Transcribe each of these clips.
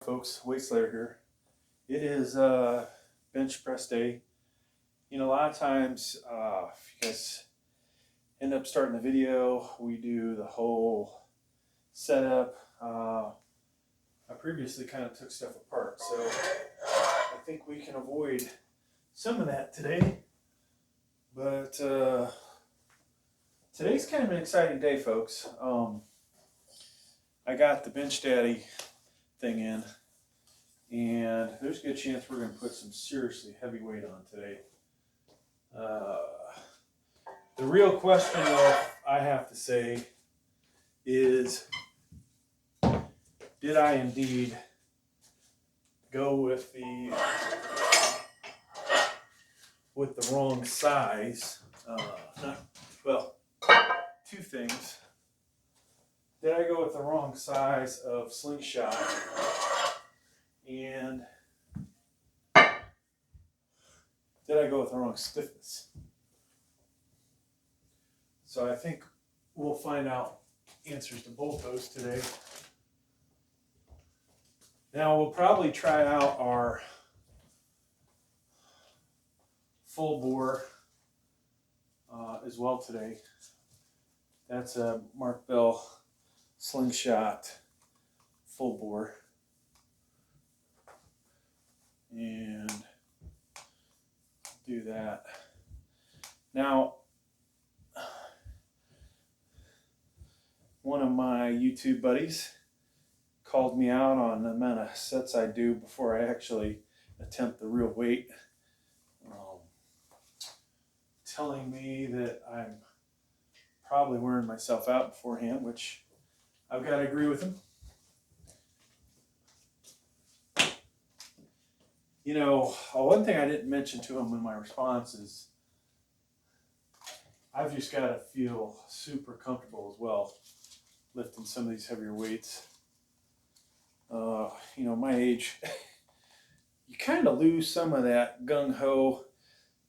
folks, Weight Slayer here. It is bench press day. You know, a lot of times, if you guys end up starting the video, we do the whole setup. I previously kind of took stuff apart, so I think we can avoid some of that today. But today's kind of an exciting day, folks. I got the Bench Daddy thing in, and there's a good chance we're going to put some seriously heavy weight on today. The real question, though, I have to say, is did I indeed go with the wrong size? Well, two things. Did I go with the wrong size of slingshot? And did I go with the wrong stiffness? So I think we'll find out answers to both those today. Now we'll probably try out our full bore as well today. That's a Mark Bell slingshot full bore. And do that. Now, one of my YouTube buddies called me out on the amount of sets I do before I actually attempt the real weight, telling me that I'm probably wearing myself out beforehand, which I've got to agree with him. You know, one thing I didn't mention to him in my response is I've just got to feel super comfortable as well lifting some of these heavier weights. You know, my age, you kind of lose some of that gung-ho,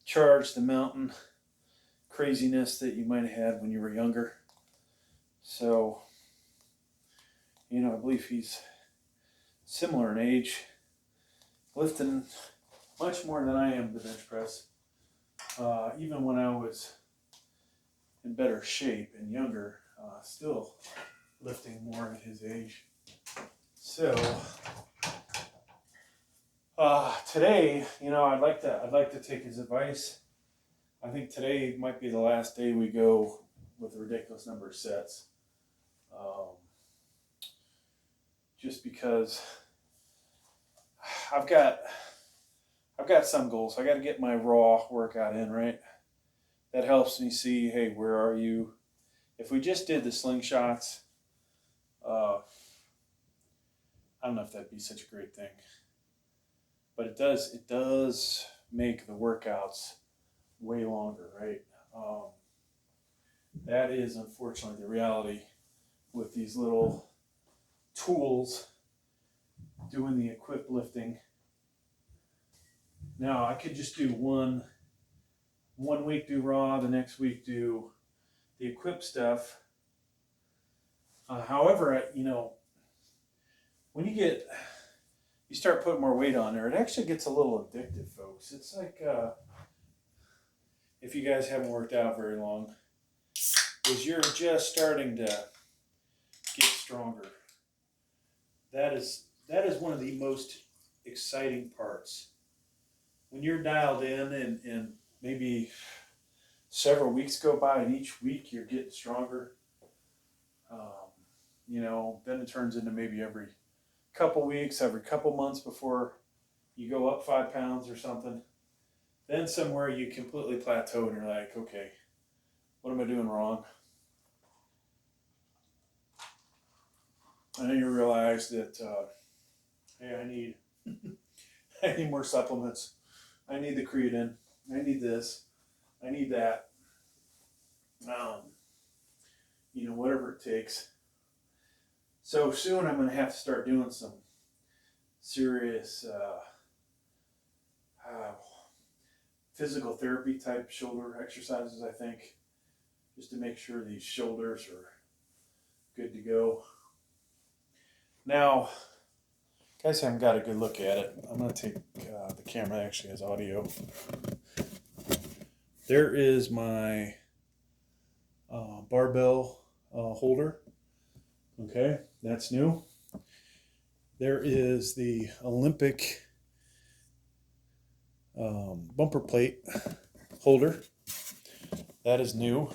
charge the mountain craziness that you might have had when you were younger. So, you know, I believe he's similar in age, lifting much more than I am the bench press. Even when I was in better shape and younger, still lifting more at his age. So today, you know, I'd like to take his advice. I think today might be the last day we go with a ridiculous number of sets. Just because I've got some goals. I got to get my raw workout in, right? That helps me see, hey, where are you? If we just did the slingshots, I don't know if that'd be such a great thing. But it does make the workouts way longer, right? That is unfortunately the reality with these little tools doing the equipped lifting. Now I could just do one week do raw, the next week do the equipped stuff. However, you know, when you start putting more weight on there, it actually gets a little addictive, folks. It's like if you guys haven't worked out very long, is you're just starting to get stronger. That is one of the most exciting parts. When you're dialed in and maybe several weeks go by and each week you're getting stronger, you know, then it turns into maybe every couple weeks, every couple months before you go up 5 pounds or something. Then somewhere you completely plateau and you're like, okay, what am I doing wrong? And then you realize that, hey, I need more supplements. I need the creatine. I need this. I need that. You know, whatever it takes. So soon I'm going to have to start doing some serious physical therapy type shoulder exercises, I think, just to make sure these shoulders are good to go. Now, guys haven't got a good look at it. I'm going to take the camera that actually has audio. There is my barbell holder. Okay, that's new. There is the Olympic bumper plate holder. That is new.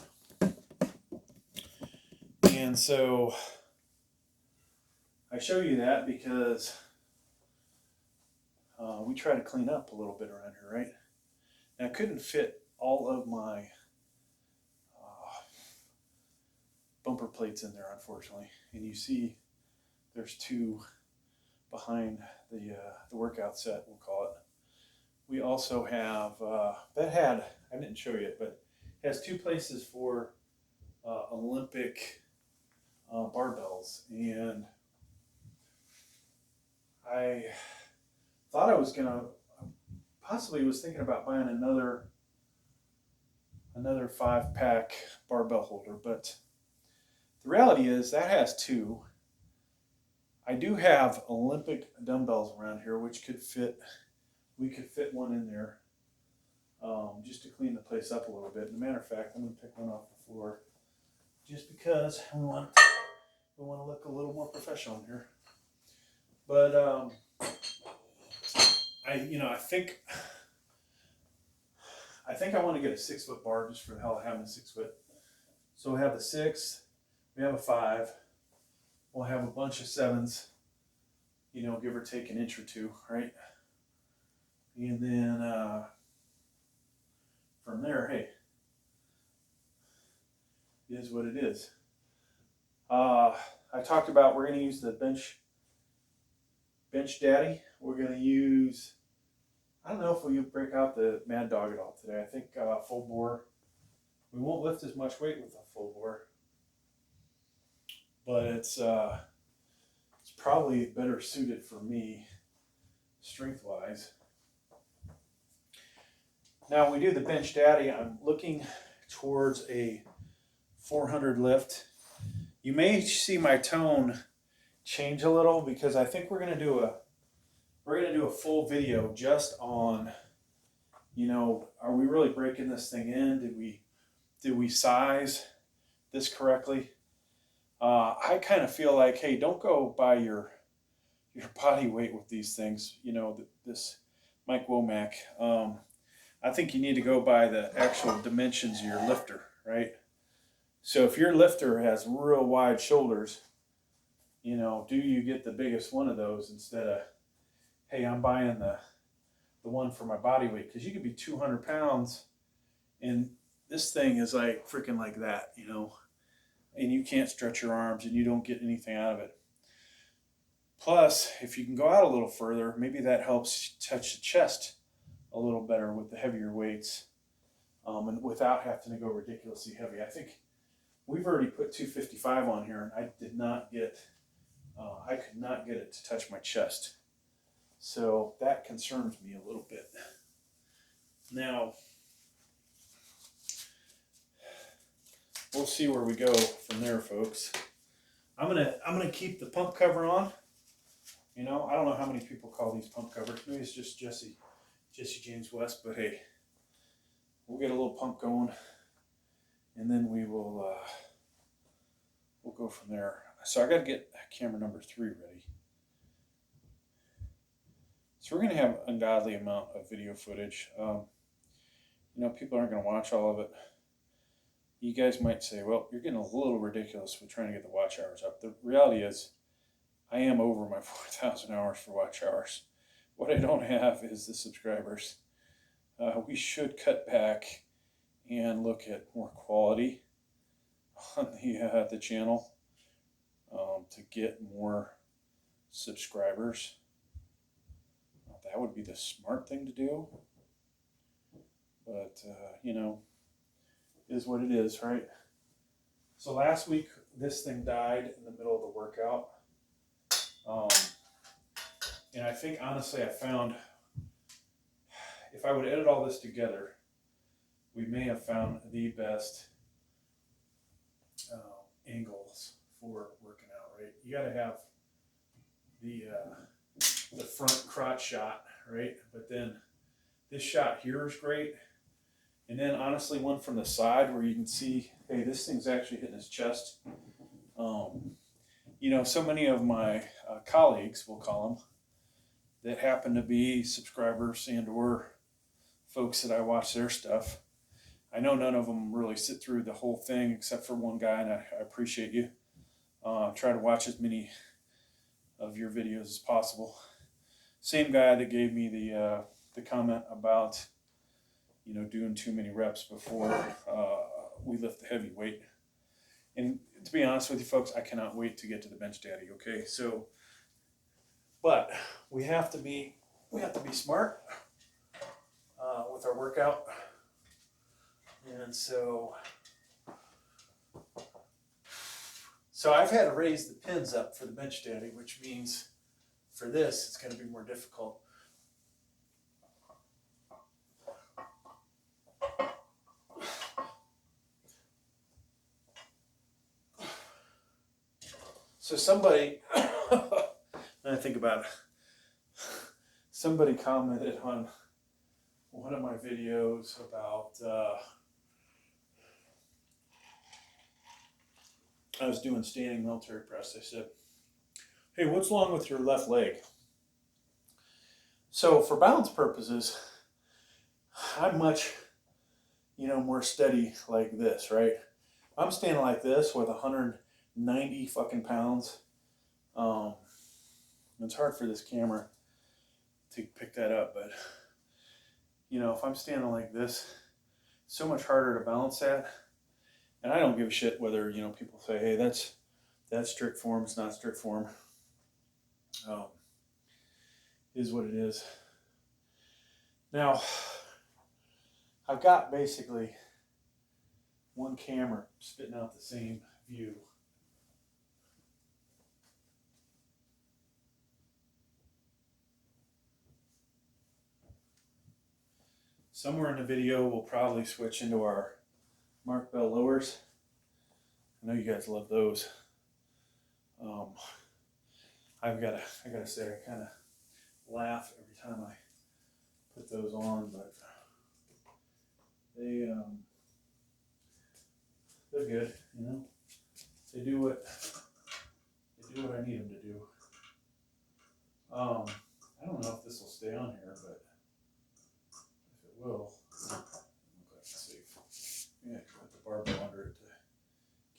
And so I show you that because we try to clean up a little bit around here, right? Now I couldn't fit all of my bumper plates in there, unfortunately. And you see there's two behind the workout set, we'll call it. We also have, I didn't show you it, but it has two places for Olympic barbells. And I thought I was possibly was thinking about buying another 5-pack barbell holder, but the reality is that has two. I do have Olympic dumbbells around here, which could fit. We could fit one in there just to clean the place up a little bit. As a matter of fact, I'm going to pick one off the floor just because we want to look a little more professional in here. But I think I want to get a 6-foot bar just for the hell of having a 6-foot. So we have the 6, we have a 5, we'll have a bunch of 7s, give or take an inch or two, right? And then from there, hey, it is what it is. I talked about we're going to use the bench daddy. We're going to use, I don't know if we break out the Mad Dog at all today. I think full bore. We won't lift as much weight with a full bore, but it's probably better suited for me strength-wise. Now, when we do the bench daddy, I'm looking towards a 400 lift. You may see my tone change a little because I think we're going to do a full video just on, are we really breaking this thing in? Did we size this correctly? I kind of feel like, hey, don't go by your body weight with these things. This Mike Womack. I think you need to go by the actual dimensions of your lifter, right? So if your lifter has real wide shoulders, do you get the biggest one of those instead of, hey, I'm buying the one for my body weight? Because you could be 200 pounds and this thing is like freaking like that, and you can't stretch your arms and you don't get anything out of it. Plus, if you can go out a little further, maybe that helps touch the chest a little better with the heavier weights, and without having to go ridiculously heavy. I think we've already put 255 on here, and I could not get it to touch my chest. So that concerns me a little bit. Now, we'll see where we go from there, folks. I'm gonna keep the pump cover on. I don't know how many people call these pump covers. Maybe it's just Jesse James West, but hey, we'll get a little pump going, and then we'll go from there. So I got to get camera number 3 ready. So we're going to have an ungodly amount of video footage. People aren't going to watch all of it. You guys might say, well, you're getting a little ridiculous with trying to get the watch hours up. The reality is, I am over my 4,000 hours for watch hours. What I don't have is the subscribers. We should cut back and look at more quality on the channel to get more subscribers. That would be the smart thing to do. But, is what it is, right? So last week, this thing died in the middle of the workout. And I think, honestly, I found, if I would edit all this together, we may have found the best angles for working out, right? You got to have the the front crotch shot, right? But then this shot here is great. And then honestly, one from the side where you can see, hey, this thing's actually hitting his chest. You know, so many of my colleagues, we'll call them, that happen to be subscribers and or folks that I watch their stuff. I know none of them really sit through the whole thing except for one guy, and I appreciate you. Try to watch as many of your videos as possible. Same guy that gave me the comment about, you know, doing too many reps before we lift the heavy weight. And to be honest with you folks, I cannot wait to get to the bench daddy, okay? So, but we have to be smart with our workout. And so I've had to raise the pins up for the bench daddy, which means for this, it's going to be more difficult. So somebody, when I think about it, somebody commented on one of my videos about, I was doing standing military press. They said, hey, what's wrong with your left leg? So for balance purposes, I'm much, you know, more steady like this, right? I'm standing like this with 190 fucking pounds. It's hard for this camera to pick that up, but you know, if I'm standing like this, it's so much harder to balance that. And I don't give a shit whether, you know, people say, hey, that's strict form, it's not strict form. Is what it is. Now, I've got basically one camera spitting out the same view. Somewhere in the video, we'll probably switch into our Mark Bell lowers. I know you guys love those. I gotta say, I kind of laugh every time I put those on, but they're good, you know. They do what I need them to do. I don't know if this will stay on here, but if it will, let's see. Yeah, put the barbell under it to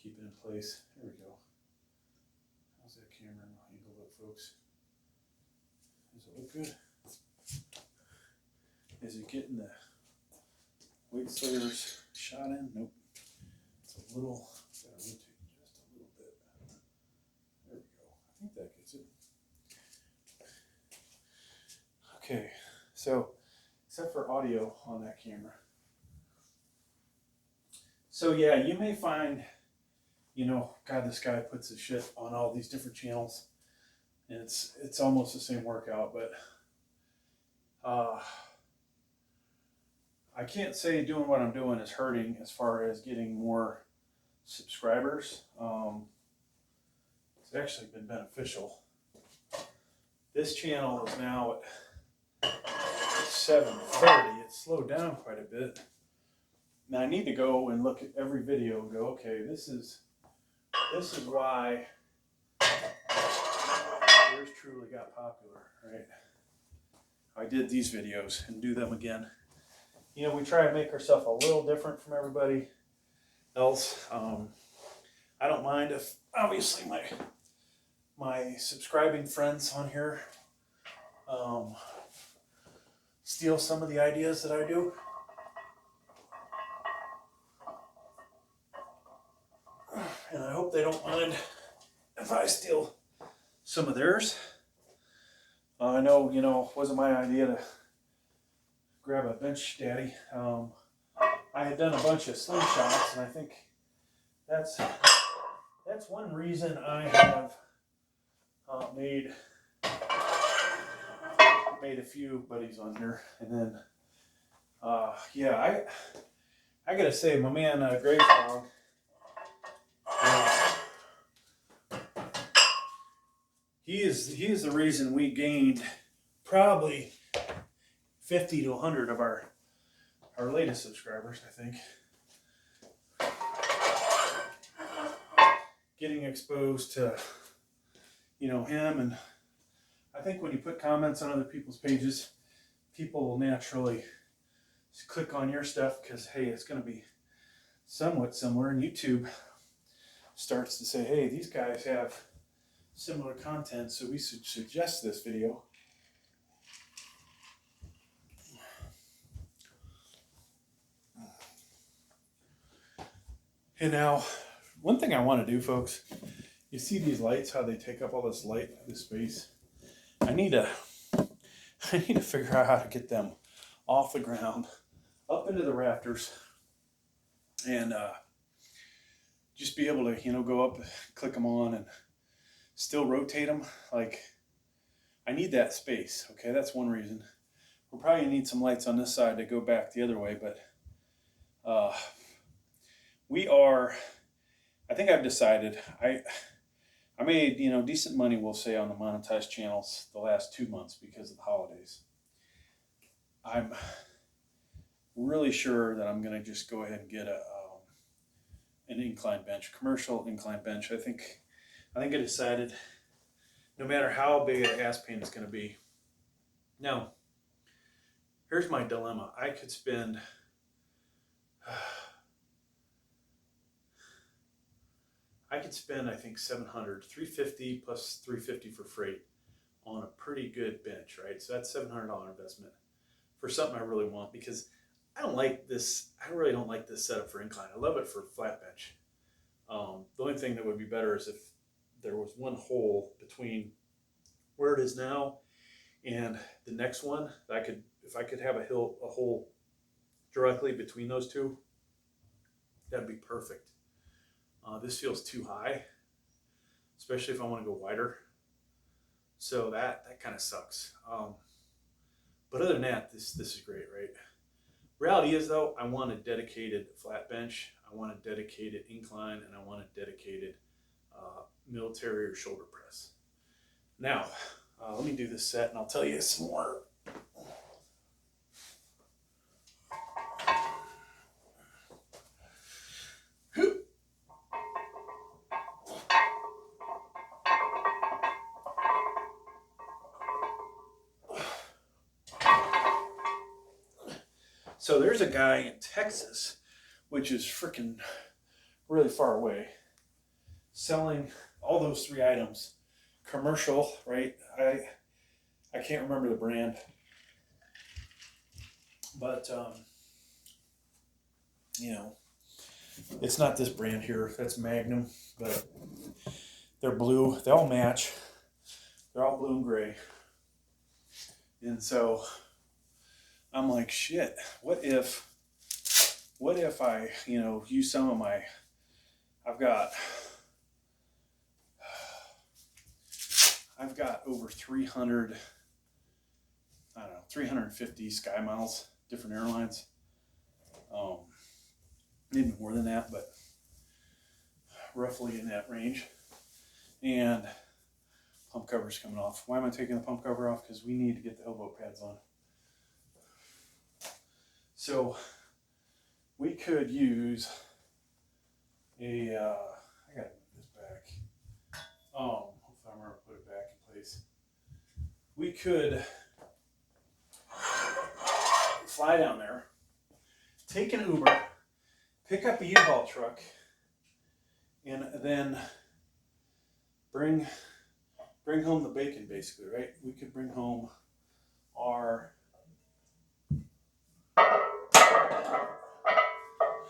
keep it in place. There we go. How's that camera angle look, folks? Does it look good? Is it getting the weight slayers shot in? Nope. It's a little, gotta rotate just a little bit. There we go. I think that gets it. Okay, so except for audio on that camera. So yeah, you may find, you know, God, this guy puts his shit on all these different channels, and it's almost the same workout, but I can't say doing what I'm doing is hurting as far as getting more subscribers. It's actually been beneficial. This channel is now at 730. It's slowed down quite a bit. Now I need to go and look at every video and go, okay, this is why yours truly got popular, right? I did these videos and do them again. You know, we try to make ourselves a little different from everybody else. I don't mind if, obviously, my subscribing friends on here steal some of the ideas that I do. And I hope they don't mind if I steal some of theirs. I know, you know, it wasn't my idea to grab a bench daddy. I had done a bunch of slingshots, and I think that's one reason I have made a few buddies on here. And then, yeah, I gotta say, my man Gravesong, he is the reason we gained probably 50 to 100 of our latest subscribers, I think, getting exposed to, you know, him. And I think when you put comments on other people's pages, people will naturally click on your stuff because, hey, it's going to be somewhat similar. And YouTube starts to say, hey, these guys have similar content, so we should suggest this video. And now, one thing I want to do, folks, you see these lights, how they take up all this light, this space? I need to figure out how to get them off the ground, up into the rafters, and just be able to, you know, go up, click them on, and still rotate them. Like, I need that space, okay? That's one reason. We'll probably need some lights on this side to go back the other way, but I think I've decided, I made, you know, decent money, we'll say, on the monetized channels the last 2 months because of the holidays. I'm really sure that I'm going to just go ahead and get an incline bench, commercial incline bench. I think I decided, no matter how big an ass pain it's going to be. Now, here's my dilemma. I could spend I think $700, $350 plus $350 for freight on a pretty good bench, right? So that's $700 investment for something I really want, because I really don't like this setup for incline. I love it for flat bench. The only thing that would be better is if there was one hole between where it is now and the next one. If I could have a hole directly between those two, that'd be perfect. This feels too high, especially if I want to go wider. So that kind of sucks. But other than that, this is great, right? Reality is, though, I want a dedicated flat bench, I want a dedicated incline, and I want a dedicated military or shoulder press. Now, let me do this set and I'll tell you some more. So there's a guy in Texas, which is freaking really far away, selling all those 3 items. Commercial, right? I can't remember the brand, but you know, it's not this brand here. That's Magnum, but they're blue. They all match. They're all blue and gray. And so I'm like, shit, what if I, you know, use some of my, I've got over 300, I don't know, 350 Sky Miles, different airlines. Maybe more than that, but roughly in that range. And pump cover's coming off. Why am I taking the pump cover off? Because we need to get the elbow pads on. So we could use a, I gotta move this back. Hopefully I'm gonna put it back in place. We could fly down there, take an Uber, pick up a U-Haul truck, and then bring home the bacon, basically, right? We could bring home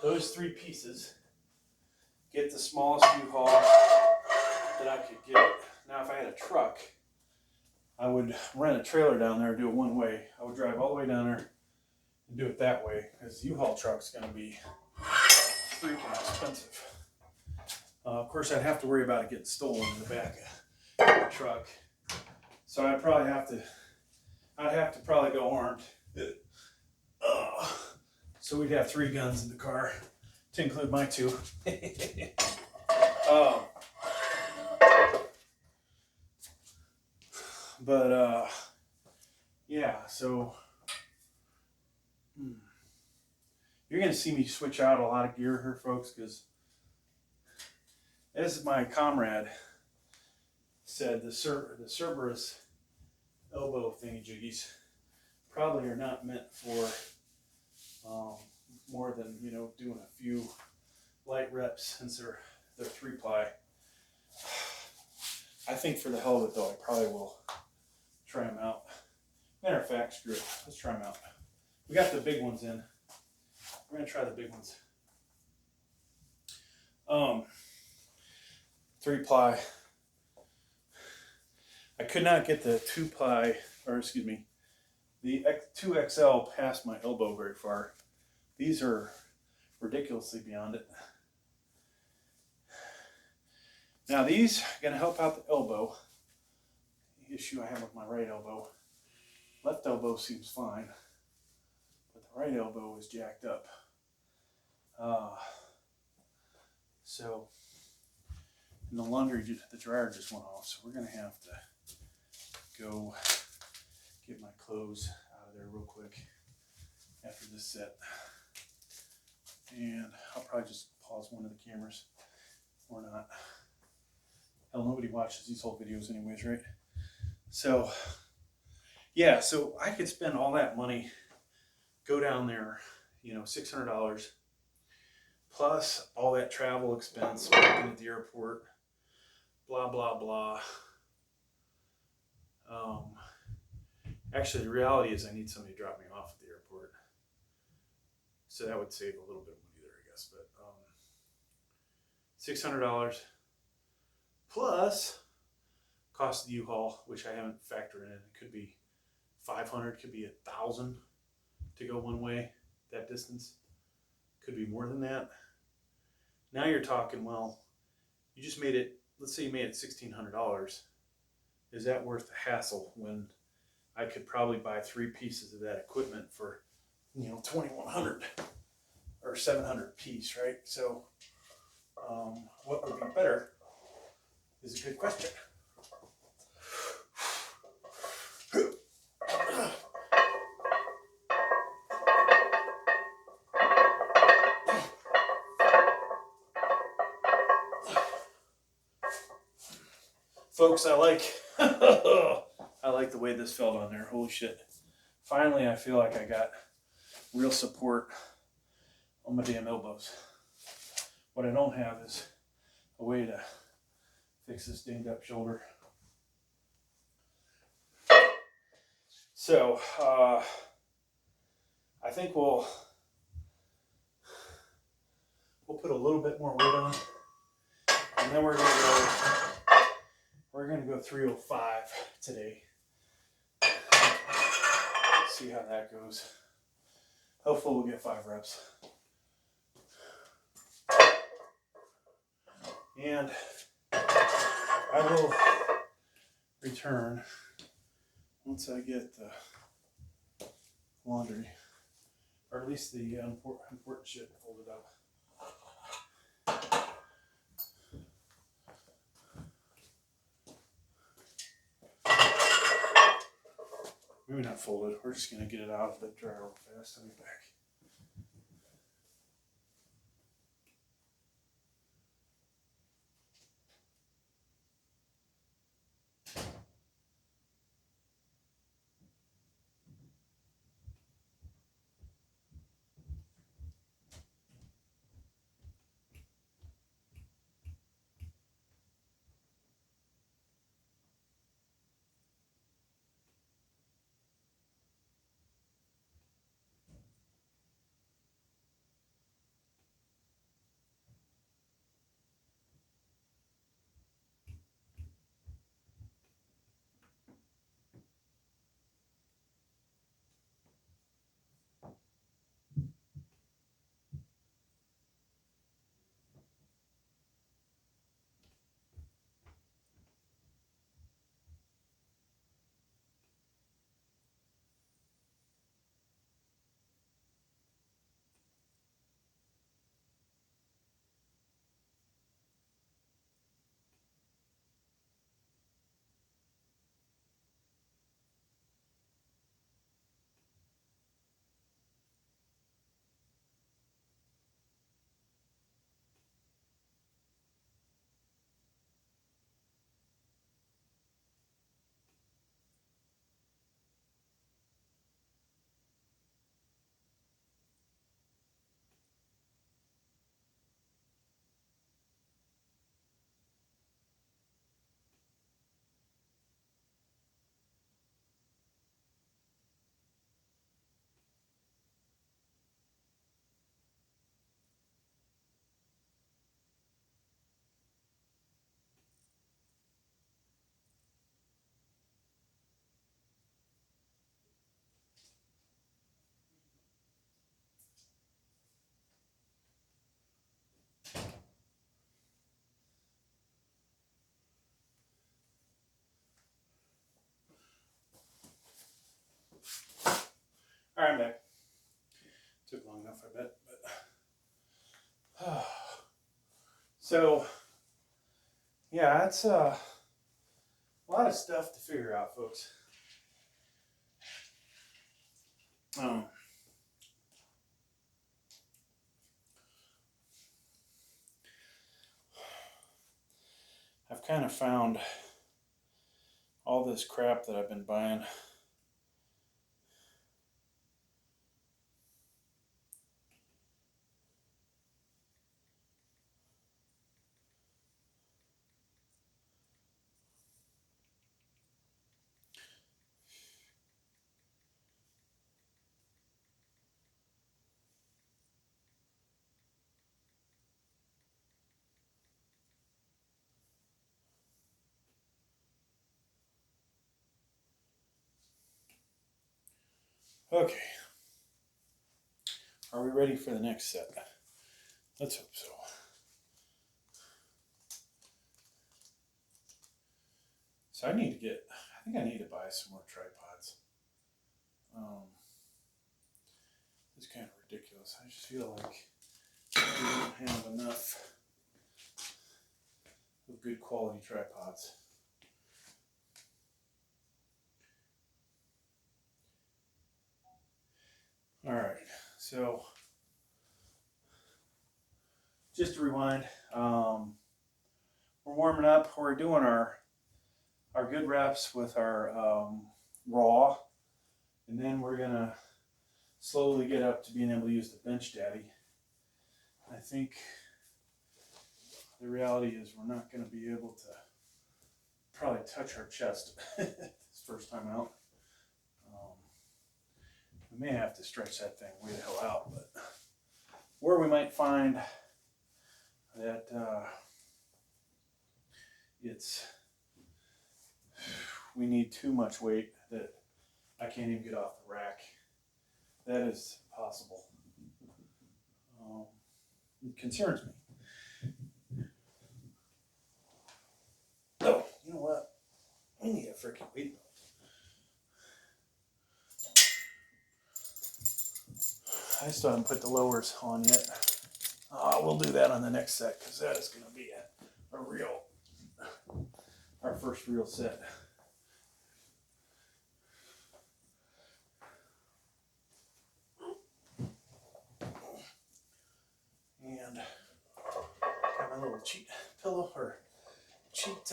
those 3 pieces, get the smallest U-Haul that I could get. Now, if I had a truck, I would rent a trailer down there and do it one way. I would drive all the way down there and do it that way, because the U-Haul truck's going to be freaking expensive. Of course, I'd have to worry about it getting stolen in the back of the truck. So I'd have to probably go armed. So we'd have 3 guns in the car, to include my 2. But yeah, so you're going to see me switch out a lot of gear here, folks, because as my comrade said, the cerberus elbow thingy-jiggies probably are not meant for more than, you know, doing a few light reps, since they're 3-ply. I think for the hell of it, though, I probably will try them out. Matter of fact, screw it. Let's try them out. We got the big ones in. We're going to try the big ones. 3-ply. I could not get the 2-ply, or excuse me, the 2XL past my elbow very far. These are ridiculously beyond it. Now these are going to help out the elbow. The issue I have with my right elbow. Left elbow seems fine, but the right elbow is jacked up. So, and the laundry, the dryer just went off, so we're going to have to go get my clothes out of there real quick after this set. And I'll probably just pause one of the cameras, or not. Hell, nobody watches these whole videos anyways, right? So, yeah, so I could spend all that money, go down there, you know, $600, plus all that travel expense, working at the airport, blah, blah, blah. Actually, the reality is I need somebody to drop me off at the airport. So that would save a little bit of money there, I guess. But $600 plus cost of the U-Haul, which I haven't factored in. It could be $500, could be $1,000 to go one way, that distance. Could be more than that. Now you're talking, well, you just made it, let's say you made it $1,600. Is that worth the hassle when I could probably buy 3 pieces of that equipment for, you know, $2,100 or $700 a piece, right? So what would be better is a good question. Folks, I like the way this felt on there. Holy shit. Finally, I feel like I got real support on my damn elbows. What I don't have is a way to fix this dinged up shoulder. So, I think we'll put a little bit more weight on, and then we're gonna go 305 today. See how that goes. Hopefully we'll get 5 reps. And I will return once I get the laundry, or at least the important shit folded up. Maybe not folded. We're just going to get it out of the dryer real fast. I'll be back. All right, I'm back. Took long enough, I bet. But so, yeah, that's a lot of stuff to figure out, folks. I've kind of found all this crap that I've been buying. Okay. Are we ready for the next set? Let's hope so. So I think I need to buy some more tripods. It's kind of ridiculous. I just feel like we don't have enough of good quality tripods. All right, so just to rewind, we're warming up. We're doing our good reps with our raw, and then we're gonna slowly get up to being able to use the bench daddy. I think the reality is we're not going to be able to probably touch our chest this first time out. We may have to stretch that thing way the hell out, but where we might find that we need too much weight that I can't even get off the rack, that is possible. It concerns me. Oh, you know what? I need a freaking weight belt. I still haven't put the lowers on yet. We'll do that on the next set because that is going to be our first real set. And got my little cheat pillow or cheat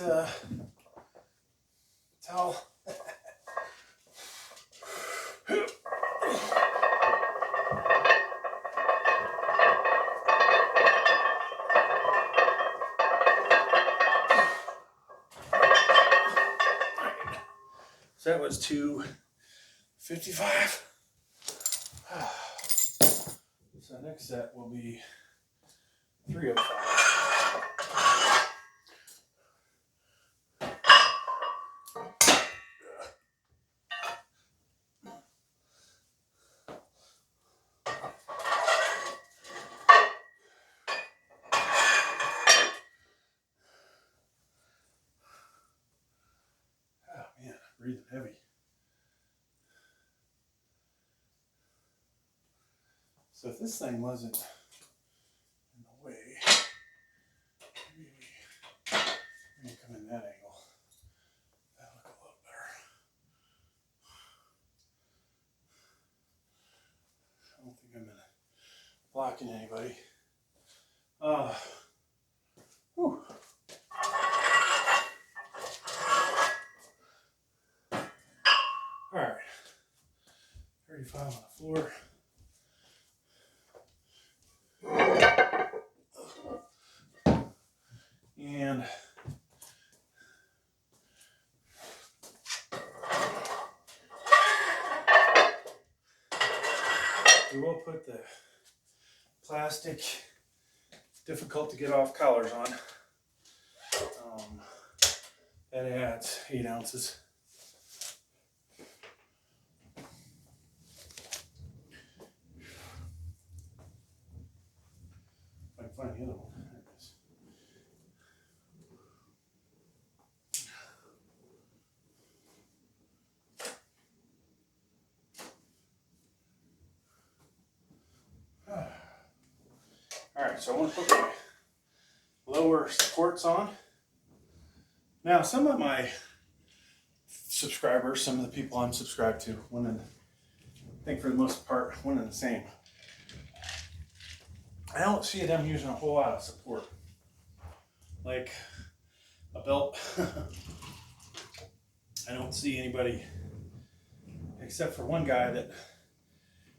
towel. So that was 255. So next set will be 305. Oh man, breathing heavy. So if this thing wasn't in the way, maybe come in that angle. That'll look a little better. I don't think I'm blocking anybody. Whew. All right, 35 on the floor. And we will put the plastic, difficult to get off collars on. That adds 8 ounces. If I can find the other one. There it is. Alright, so I want to put my lower supports on. Now, some of my subscribers, some of the people I'm subscribed to, I think for the most part, one and the same. I don't see them using a whole lot of support. Like a belt. I don't see anybody, except for one guy that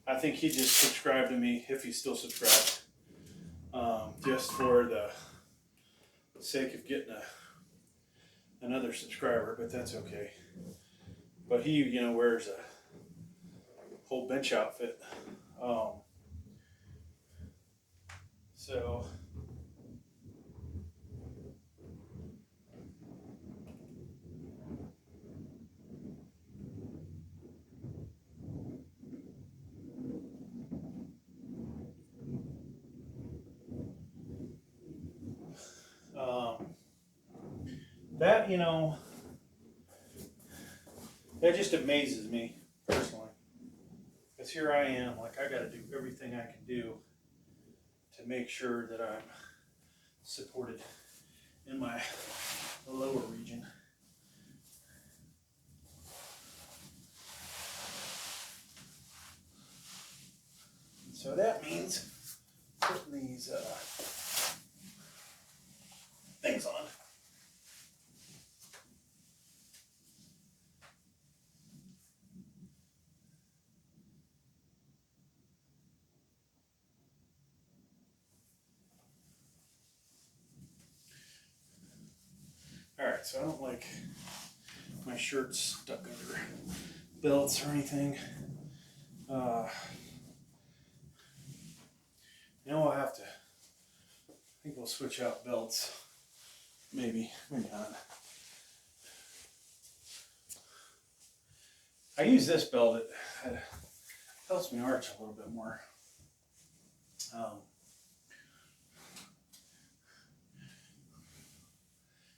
I think he just subscribed to me, if he's still subscribed, just for the sake of getting another subscriber, but that's okay. But he, you know, wears a whole bench outfit. So that, you know, that just amazes me personally. Because here I am, like, I got to do everything I can do to make sure that I'm supported in my lower region. So that means putting these things on. Alright, so I don't like my shirts stuck under belts or anything. Now I'll have to, I think we'll switch out belts. Maybe not. I use this belt, it helps me arch a little bit more.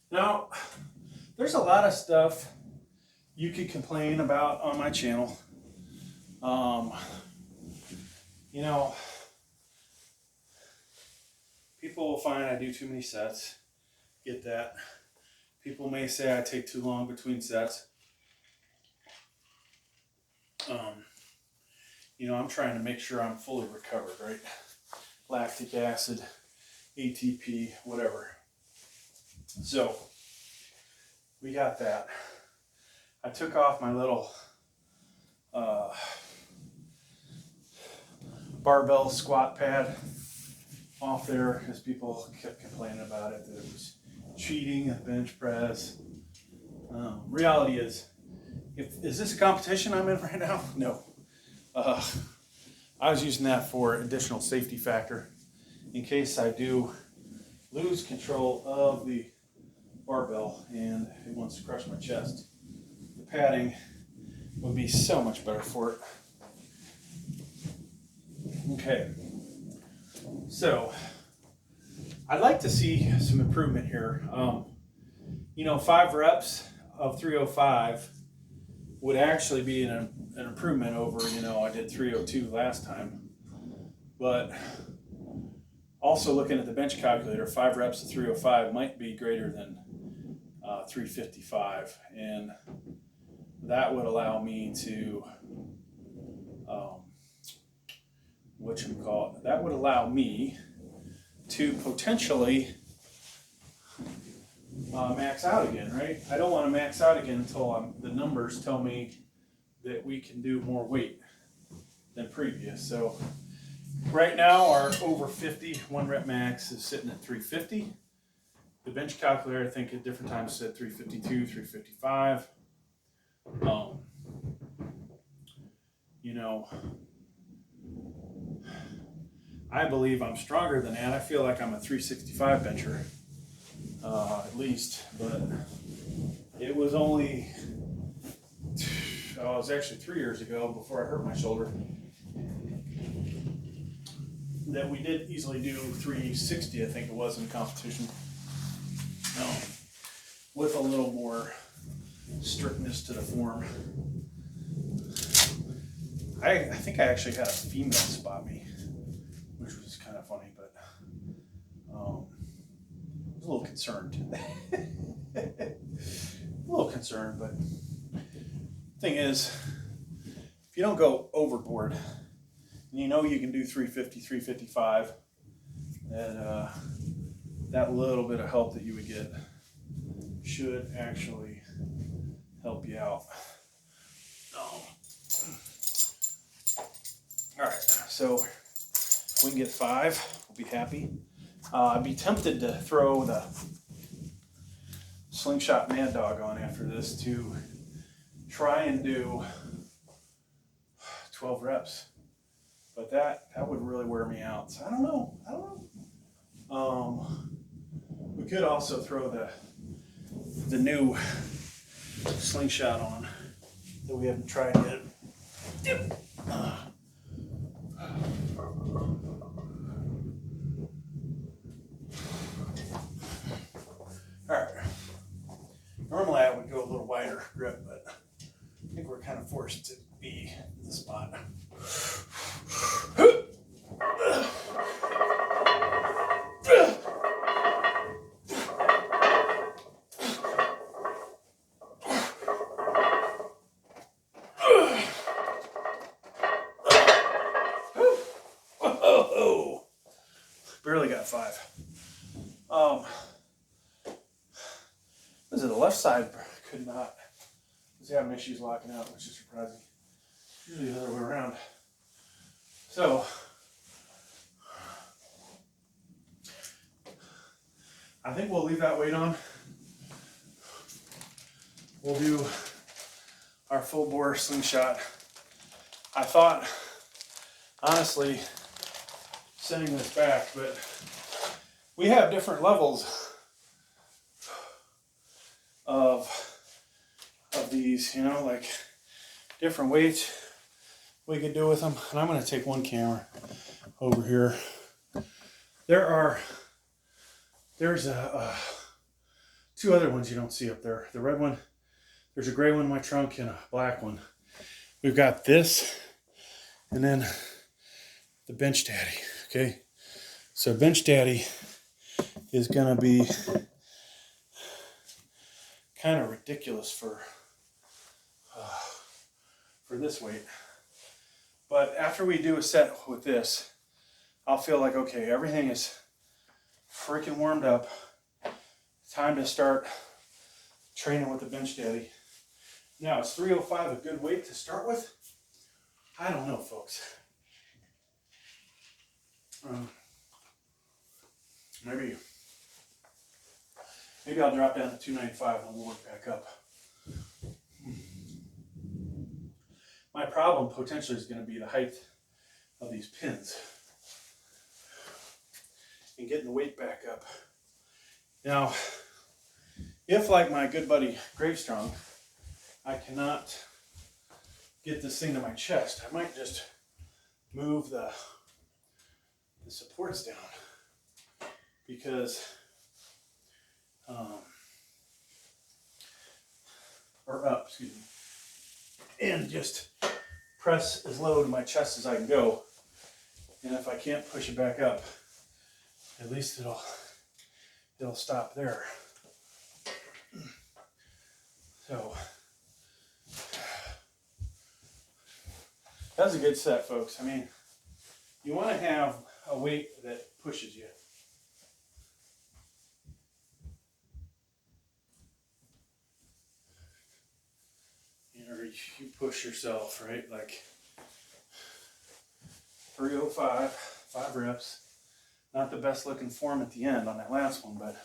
Now, there's a lot of stuff you could complain about on my channel. You know, people will find I do too many sets. Get that. People may say I take too long between sets. You know, I'm trying to make sure I'm fully recovered, right? Lactic acid, ATP, whatever. So, we got that. I took off my little barbell squat pad off there because people kept complaining about it, that it was cheating at bench press. Reality is this a competition I'm in right now? No. I was using that for additional safety factor in case I do lose control of the barbell and it wants to crush my chest. The padding would be so much better for it. Okay, so I'd like to see some improvement here. You know, 5 reps of 305 would actually be an improvement over, you know, I did 302 last time. But also looking at the bench calculator, 5 reps of 305 might be greater than 355, and that would allow me to that would allow me to potentially max out again, right? I don't want to max out again until the numbers tell me that we can do more weight than previous. So right now our over 50 1 rep max is sitting at 350. The bench calculator, I think at different times said 352, 355. You know, I believe I'm stronger than that. I feel like I'm a 365 bencher, at least, but it was only, it was actually 3 years ago before I hurt my shoulder that we did easily do 360, I think it was, in competition. With a little more strictness to the form. I think I actually had a female spot me, which was kind of funny, but a little concerned. A little concerned, but thing is, if you don't go overboard, and you know you can do 350, 355, and that little bit of help that you would get should actually help you out. All right, so if we can get 5, we'll be happy. I'd be tempted to throw the slingshot Mad Dog on after this to try and do 12 reps, but that would really wear me out. So I don't know. We could also throw the new slingshot on that we haven't tried yet. Alright, normally I would go a little wider grip, but I think we're kind of forced to be in the spot. Barely got 5. The left side could not. Was having issues locking out, which is surprising. Usually the other way around. So I think we'll leave that weight on. We'll do our full bore slingshot. I thought, honestly, sending this back, but we have different levels of these, you know, like different weights we could do with them. And I'm going to take one camera over here. There's two other ones you don't see up there. The red one, there's a gray one in my trunk and a black one. We've got this and then the Bench Daddy. Okay, so Bench Daddy is going to be kind of ridiculous for this weight. But after we do a set with this, I'll feel like, okay, everything is freaking warmed up. Time to start training with the Bench Daddy. Now, is 305 a good weight to start with? I don't know, folks. Maybe I'll drop down to 295 and we'll work back up. My problem potentially is going to be the height of these pins and getting the weight back up. Now, if like my good buddy Gravestrong, I cannot get this thing to my chest, I might just move the supports down, because or up, excuse me, and just press as low to my chest as I can go. And if I can't push it back up, at least it'll stop there. So that's a good set, folks. I mean, you want to have a weight that pushes you. Or you push yourself, right? Like 305, 5 reps. Not the best looking form at the end on that last one, but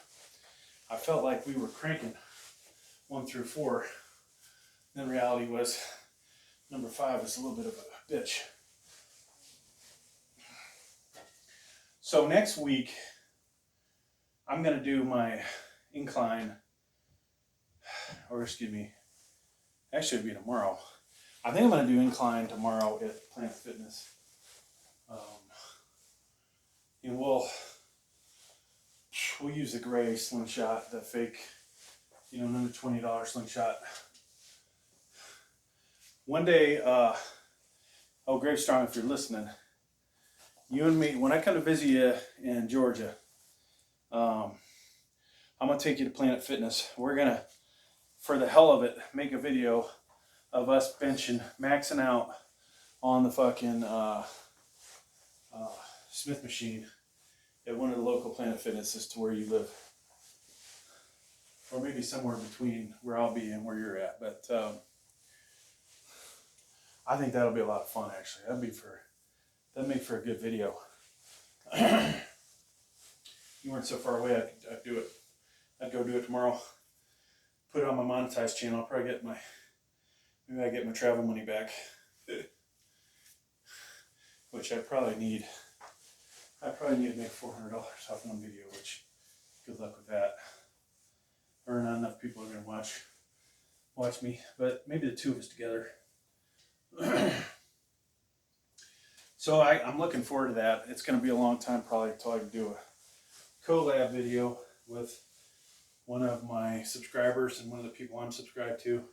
I felt like we were cranking 1 through 4. Then reality was number 5 was a little bit of a bitch. So next week, I'm going to do my incline, or excuse me, actually it'll be tomorrow. I think I'm going to do incline tomorrow at Planet Fitness. And we'll use the gray slingshot, the fake, another $20 slingshot. One day, Gravestrong, if you're listening, you and me, when I come to visit you in Georgia, I'm gonna take you to Planet Fitness. We're gonna, for the hell of it, make a video of us benching, maxing out on the fucking Smith machine at one of the local Planet Fitnesses to where you live, or maybe somewhere between where I'll be and where you're at. But I think that'll be a lot of fun. Actually, that'd make for a good video. You weren't so far away, I'd do it. I'd go do it tomorrow. Put it on my monetized channel. I'll probably get maybe I get my travel money back, which I probably need. I probably need to make $400 off one video, which good luck with that. Or not enough people are gonna watch me, but maybe the two of us together. So I'm looking forward to that. It's gonna be a long time probably until I can do a collab video with one of my subscribers and one of the people I'm subscribed to.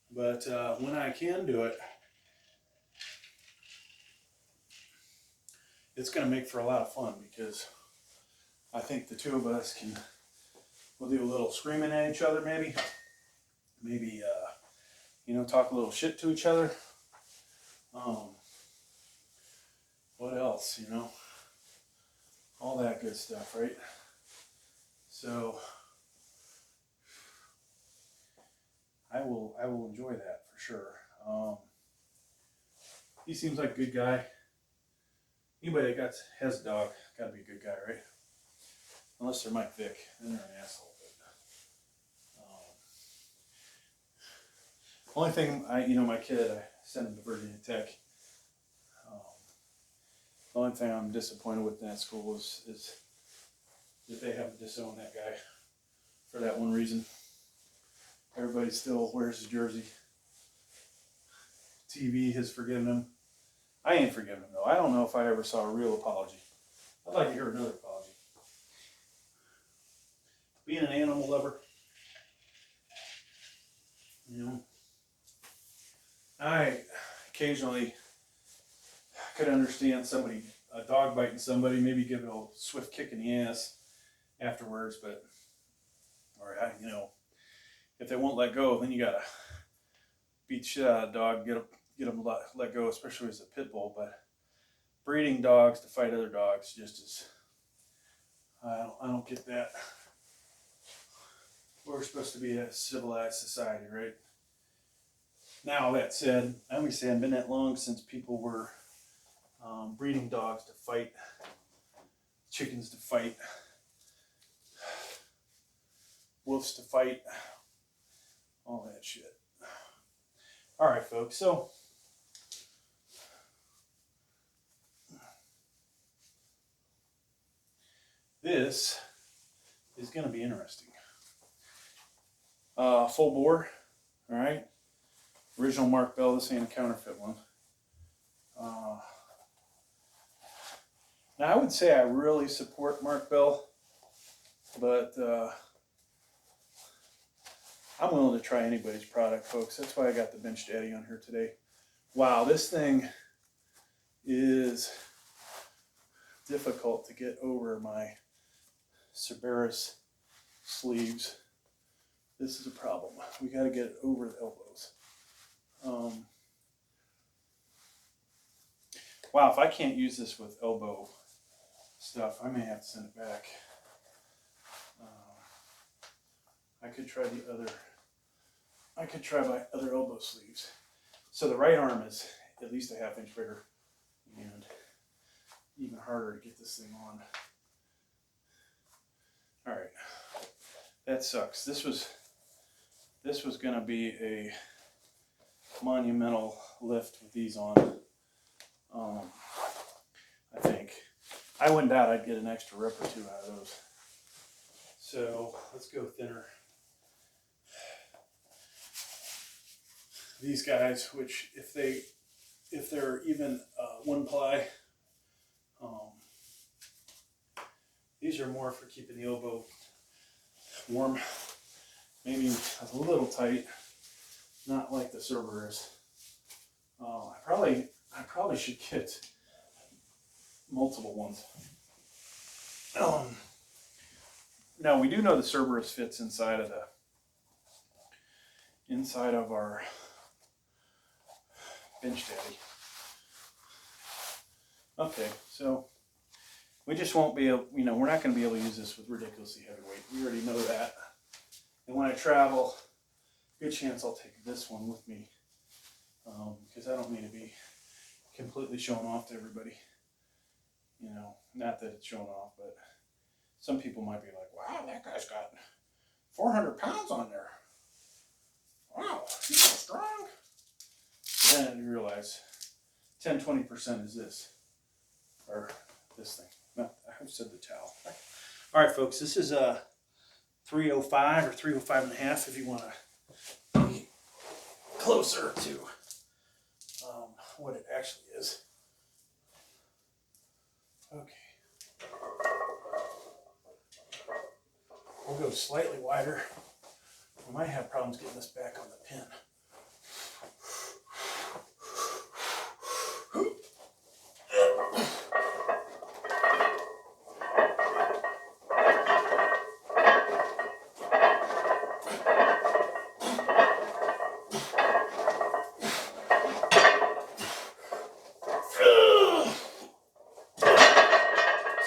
But when I can do it, it's going to make for a lot of fun, because I think the two of us we'll do a little screaming at each other, maybe, you know, talk a little shit to each other. What else, you know, all that good stuff, right? So I will enjoy that for sure. He seems like a good guy. Anybody that has a dog got to be a good guy, right? Unless they're Mike Vick, then they're an asshole. But, only thing my kid, I sent him to Virginia Tech. The only thing I'm disappointed with in that school is that they have to disown that guy for that one reason. Everybody still wears his jersey. TV has forgiven him. I ain't forgiven him, though. I don't know if I ever saw a real apology. I'd like to hear another apology. Being an animal lover, you know, I occasionally could understand a dog biting somebody, maybe give it a swift kick in the ass afterwards, but, or, you know, if they won't let go, then you gotta beat the shit out of the dog, get them let go, especially as a pit bull. But breeding dogs to fight other dogs just is, I don't get that. We're supposed to be a civilized society, right? Now, that said, I always say it's been that long since people were breeding dogs to fight, chickens to fight, wolves to fight, all that shit. All right, folks, so this is going to be interesting. Full bore, all right? Original Mark Bell, this ain't a counterfeit one. Now, I would say I really support Mark Bell, but I'm willing to try anybody's product, folks. That's why I got the Bench Daddy on here today. Wow, this thing is difficult to get over my cerberus sleeves. This is a problem. We got to get it over the elbows. Wow, if I can't use this with elbow stuff, I may have to send it back. I could try my other elbow sleeves. So the right arm is at least a ½ inch bigger, and even harder to get this thing on. All right, that sucks. This was going to be a monumental lift with these on. I think. I wouldn't doubt I'd get an extra rip or two out of those. So let's go thinner. These guys, which if they're even one ply, these are more for keeping the elbow warm. Maybe a little tight, not like the cerberus. I probably should get multiple ones. Now we do know the cerberus fits inside of our bench daddy. Okay, so we just won't be able, you know, we're not going to be able to use this with ridiculously heavy weight. We already know that. And when I travel, good chance I'll take this one with me, because I don't need to be completely showing off to everybody. You know, not that it's showing off, but some people might be like, wow, that guy's got 400 pounds on there. Wow, he's so strong. Then you realize 10-20% is this, or this thing. No, I said the towel. All right, folks, this is a 305 or 305 and a half if you want to be closer to what it actually is. Okay. We'll go slightly wider. We might have problems getting this back on the pin.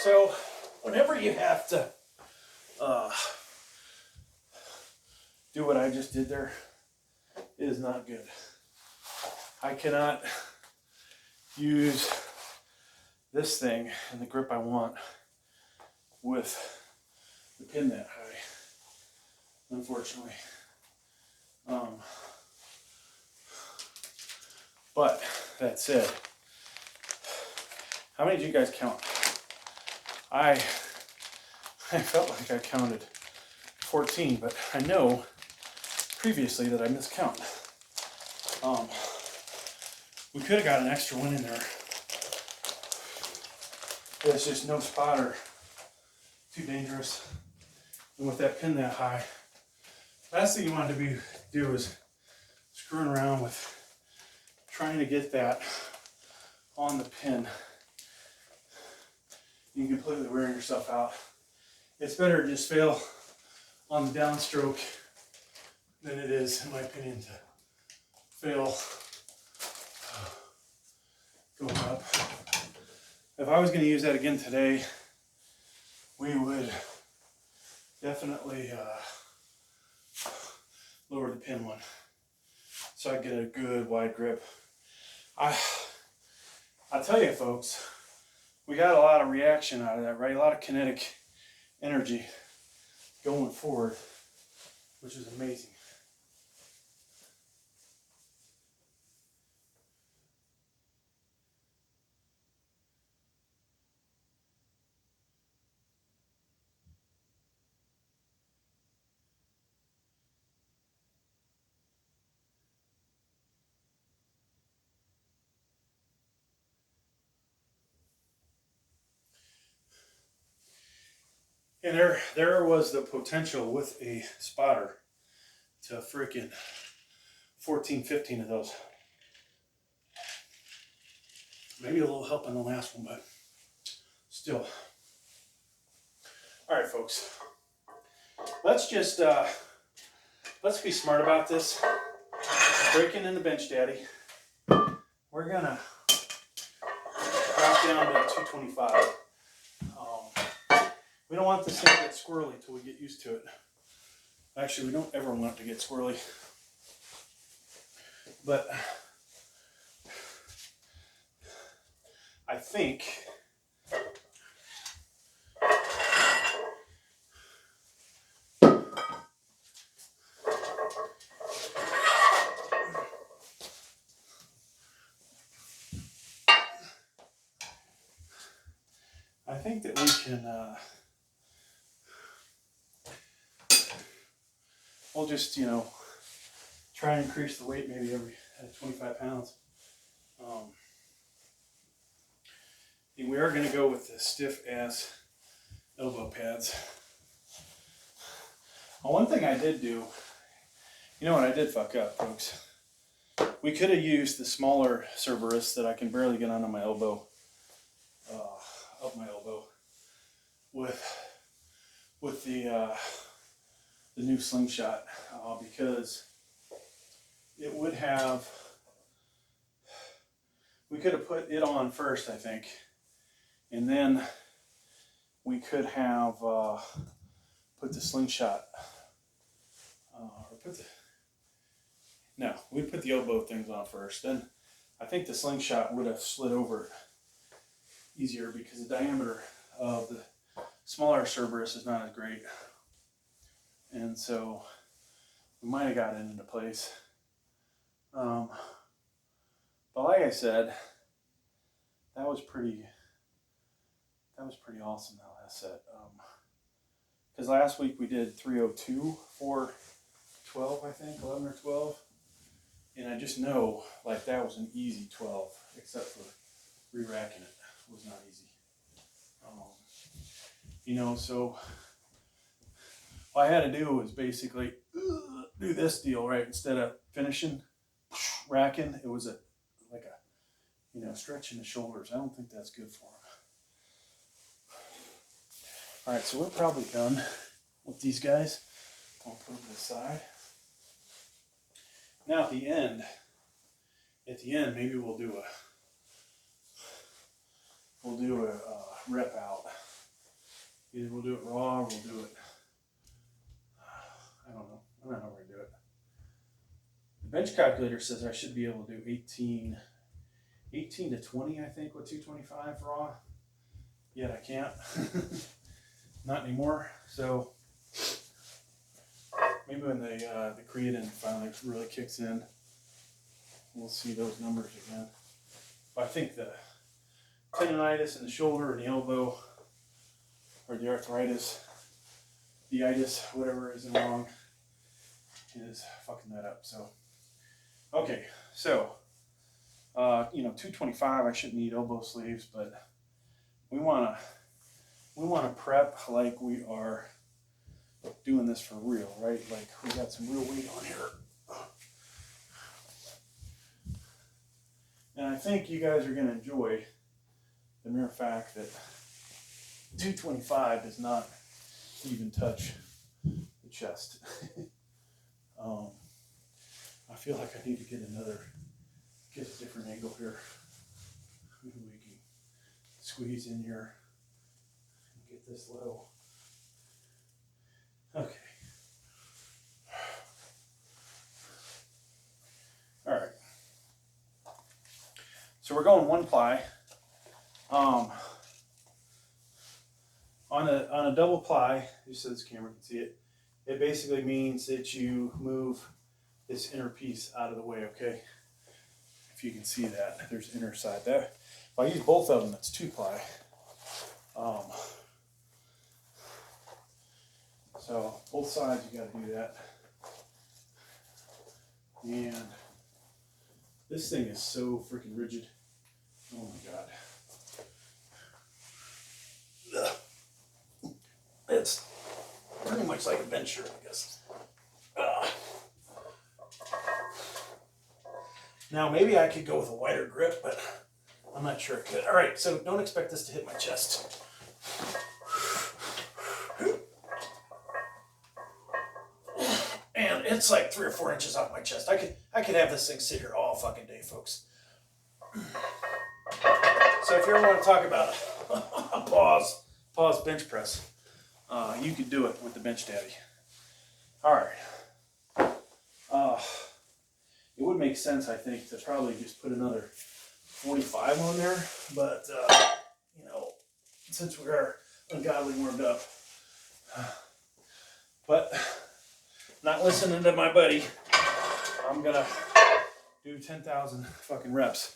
So, whenever you have to do what I just did there, it is not good. I cannot use this thing and the grip I want with the pin that high, unfortunately. But that said, how many did you guys count? I felt like I counted 14, but I know previously that I miscount. We could have got an extra one in there. It's just no spotter. Too dangerous. And with that pin that high, last thing you want to do is screwing around with trying to get that on the pin. You completely wearing yourself out. It's better to just fail on the downstroke than it is, in my opinion, to fail going up. If I was going to use that again today, we would definitely lower the pin one so I get a good wide grip. I'll tell you, folks, we got a lot of reaction out of that, right? A lot of kinetic energy going forward, which is amazing. And there was the potential with a spotter to freaking 14, 15 of those. Maybe a little help on the last one, but still. All right, folks. Let's just, let's be smart about this. Breaking in the bench daddy. We're gonna drop down to 225. We don't want this thing to get squirrely until we get used to it. Actually, we don't ever want it to get squirrely. But I think that we can we'll just, you know, try and increase the weight maybe every 25 pounds. And we are going to go with the stiff ass elbow pads. Well, one thing I did do, you know what I did fuck up, folks? We could have used the smaller cerberus that I can barely get onto my elbow, up my elbow, with with the new slingshot because it would have, we could have put it on first, I think, and then we could have put the slingshot, or put the, no, we put the elbow things on first. Then I think the slingshot would have slid over it easier because the diameter of the smaller cerberus is not as great. And so we might have got it into place. But like I said, that was pretty awesome, that last set. Because last week we did 302 for 12, I think, 11 or 12. And I just know, like, that was an easy 12, except for re-racking it. It was not easy. You know, so all I had to do was basically do this deal, right? Instead of finishing, racking, it was like a, you know, stretching the shoulders. I don't think that's good for them. All right, so we're probably done with these guys. I'll put them to the side. Now at the end, maybe we'll do a rep out. Either we'll do it raw or we'll do it, I don't know how we're gonna do it. The bench calculator says I should be able to do 18 to 20, I think, with 225 raw. Yet I can't. Not anymore. So maybe when the creatine finally really kicks in, we'll see those numbers again. But I think the tendonitis in the shoulder and the elbow, or the arthritis, the itis, whatever is wrong, is fucking that up. So, okay, so, you know, 225, I shouldn't need elbow sleeves, but we want to prep like we are doing this for real, right? Like we got some real weight on here. And I think you guys are going to enjoy the mere fact that 225 does not even touch the chest. I feel like I need to get a different angle here. Maybe we can squeeze in here and get this low. Okay. All right. So we're going one ply. On a double ply, just so this camera can see it, it basically means that you move this inner piece out of the way, okay? If you can see that, there's the inner side. That, if I use both of them, it's 2 ply. So both sides, you got to do that. And this thing is so freaking rigid. Oh my God. It's pretty much like a bench shirt, I guess. Now maybe I could go with a wider grip, but I'm not sure I could. All right, so don't expect this to hit my chest. And it's like 3 or 4 inches off my chest. I could have this thing sit here all fucking day, folks. So if you ever want to talk about a pause bench press, you could do it with the Bench Daddy. All right. It would make sense, I think, to probably just put another 45 on there, but you know, since we are ungodly warmed up, but not listening to my buddy, I'm gonna do 10,000 fucking reps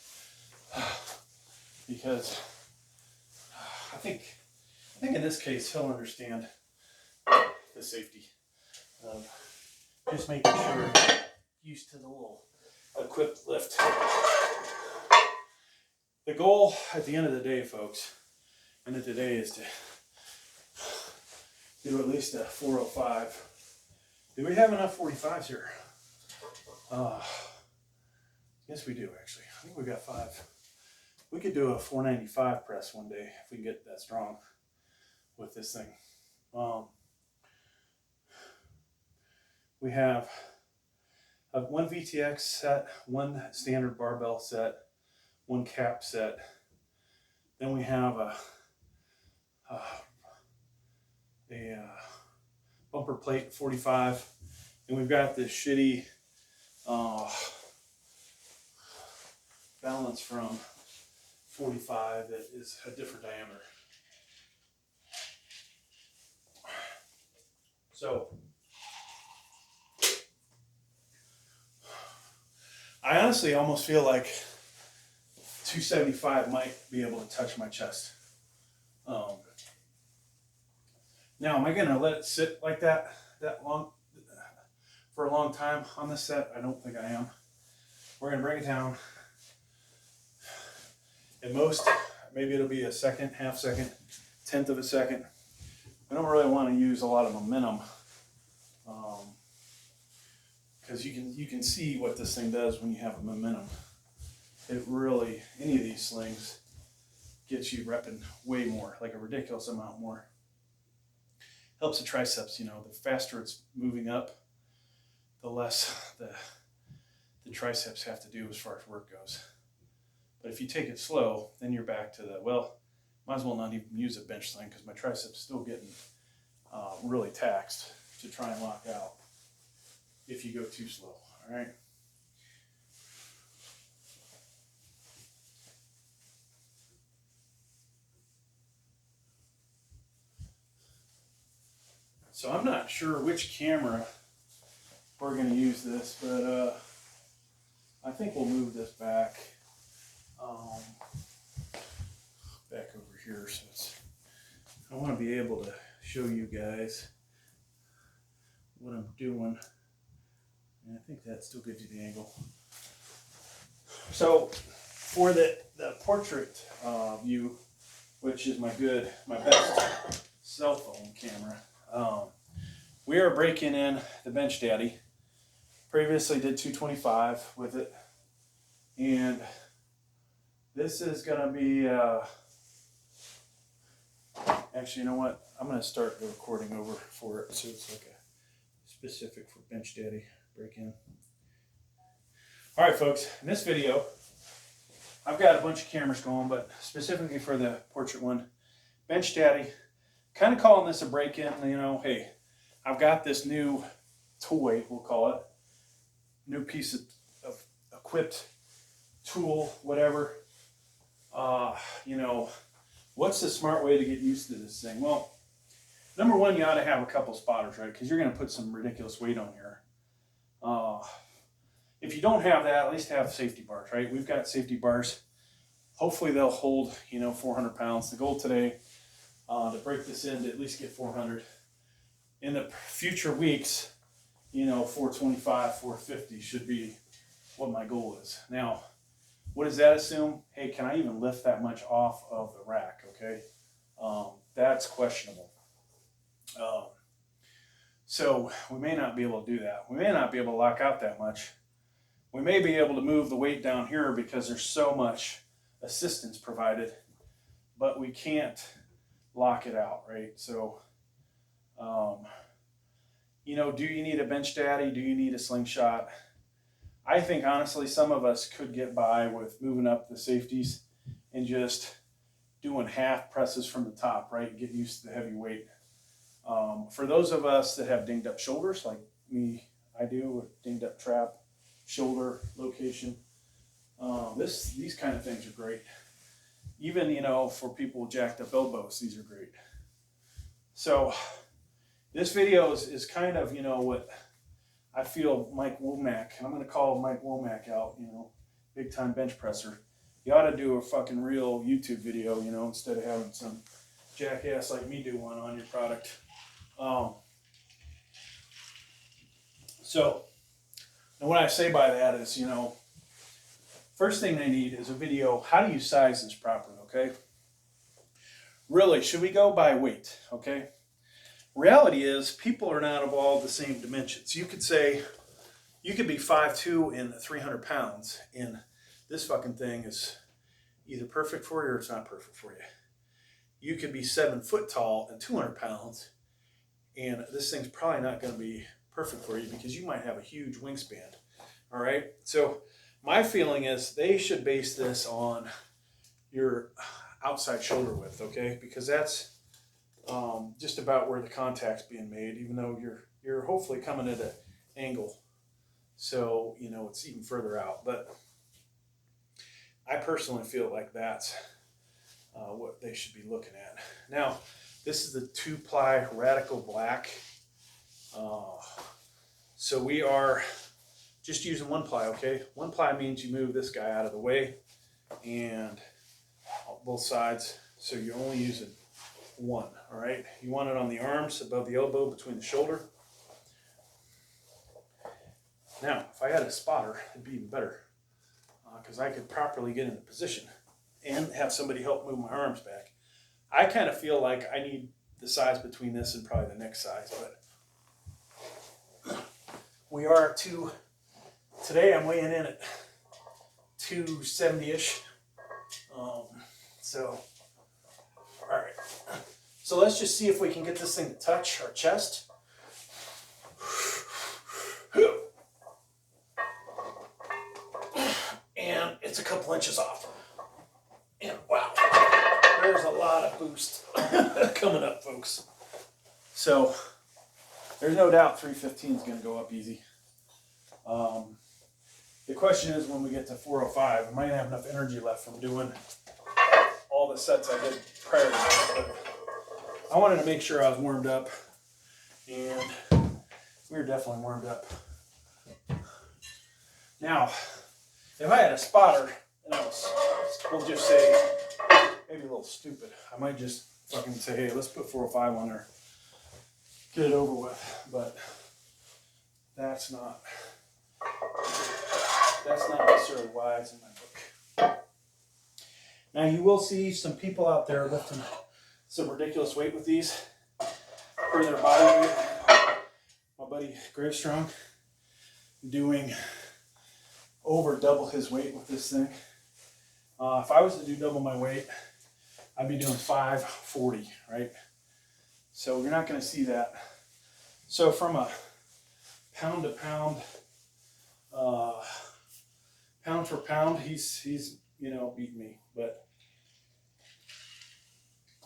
because I think in this case he'll understand the safety of just making sure you're used to the little equipped lift. The goal at the end of the day, folks, end of the day, is to do at least a 405. Do we have enough 45s here? Yes, we do, actually. I think we got 5. We could do a 495 press one day if we can get that strong with this thing. We have one VTX set, one standard barbell set, one cap set. Then we have a bumper plate 45, and we've got this shitty balance from 45 that is a different diameter. So I honestly almost feel like 275 might be able to touch my chest. Now, am I going to let it sit like that long for a long time on this set? I don't think I am. We're going to bring it down. At most, maybe it'll be a second, half second, 1/10 of a second. I don't really want to use a lot of momentum, because you can see what this thing does when you have a momentum. It really, any of these slings gets you repping way more, like a ridiculous amount more. Helps the triceps, the faster it's moving up, the less the triceps have to do as far as work goes. But if you take it slow, then you're back to might as well not even use a bench sling because my triceps still getting really taxed to try and lock out if you go too slow, all right? So I'm not sure which camera we're going to use this, but I think we'll move this back over here. So I want to be able to show you guys what I'm doing, and I think that still gives you the angle. So for the portrait view, which is my best cell phone camera, we are breaking in the Bench Daddy. Previously did 225 with it, and this is gonna be actually, you know what, I'm gonna start the recording over for it so it's like a specific for Bench Daddy break-in. All right, folks, in this video I've got a bunch of cameras going, but specifically for the portrait one, Bench Daddy, kind of calling this a break-in. Hey, I've got this new toy, we'll call it, new piece of equipped tool, whatever. What's the smart way to get used to this thing? Well, number one, you ought to have a couple spotters, right? Because you're going to put some ridiculous weight on here. If you don't have that, at least have safety bars, right? We've got safety bars. Hopefully they'll hold, 400 pounds. The goal today, to break this in, to at least get 400. In the future weeks, 425, 450 should be what my goal is. Now, what does that assume? Hey, can I even lift that much off of the rack, okay? That's questionable. So we may not be able to do that. We may not be able to lock out that much. We may be able to move the weight down here because there's so much assistance provided, but we can't lock it out, right? So, do you need a Bench Daddy? Do you need a slingshot? I think, honestly, some of us could get by with moving up the safeties and just doing half presses from the top, right? Get used to the heavy weight. For those of us that have dinged up shoulders, like me, I do, with dinged up trap, shoulder location, these kind of things are great. Even, for people with jacked up elbows, these are great. So this video is kind of, what I feel Mike Womack, and I'm going to call Mike Womack out, big time bench presser. You ought to do a fucking real YouTube video, instead of having some jackass like me do one on your product. So, and what I say by that is, first thing they need is a video. How do you size this properly, okay? Really, should we go by weight, okay? Reality is, people are not of all the same dimensions. You could say, you could be 5'2" and 300 pounds, and this fucking thing is either perfect for you or it's not perfect for you. You could be 7 foot tall and 200 pounds, and this thing's probably not going to be perfect for you because you might have a huge wingspan. All right, so my feeling is they should base this on your outside shoulder width, okay? Because that's just about where the contact's being made, even though you're hopefully coming at an angle, so you know it's even further out. But I personally feel like that's what they should be looking at. Now, this is the 2-ply Radical Black. So we are just using 1-ply, okay? 1-ply means you move this guy out of the way and both sides, so you're only using one, all right? You want it on the arms, above the elbow, between the shoulder. Now, if I had a spotter, it'd be even better because I could properly get into position and have somebody help move my arms back. I kind of feel like I need the size between this and probably the next size, but we are at today I'm weighing in at 270-ish. So, all right. So let's just see if we can get this thing to touch our chest. And it's a couple inches off. And wow, there's a lot of boost coming up, folks. So there's no doubt 315 is going to go up easy. The question is when we get to 405, I might have enough energy left from doing all the sets I did prior to that. But I wanted to make sure I was warmed up, and we were definitely warmed up. Now, if I had a spotter and I was, we'll just say, maybe a little stupid, I might just fucking say, hey, let's put 405 on there, get it over with. But that's not necessarily why it's in my book. Now you will see some people out there lifting some ridiculous weight with these for their body weight. My buddy Gravestrong doing over double his weight with this thing. If I was to do double my weight, I'd be doing 540, right? So you're not going to see that. So from a pound to pound, pound for pound, he's you know, beat me. But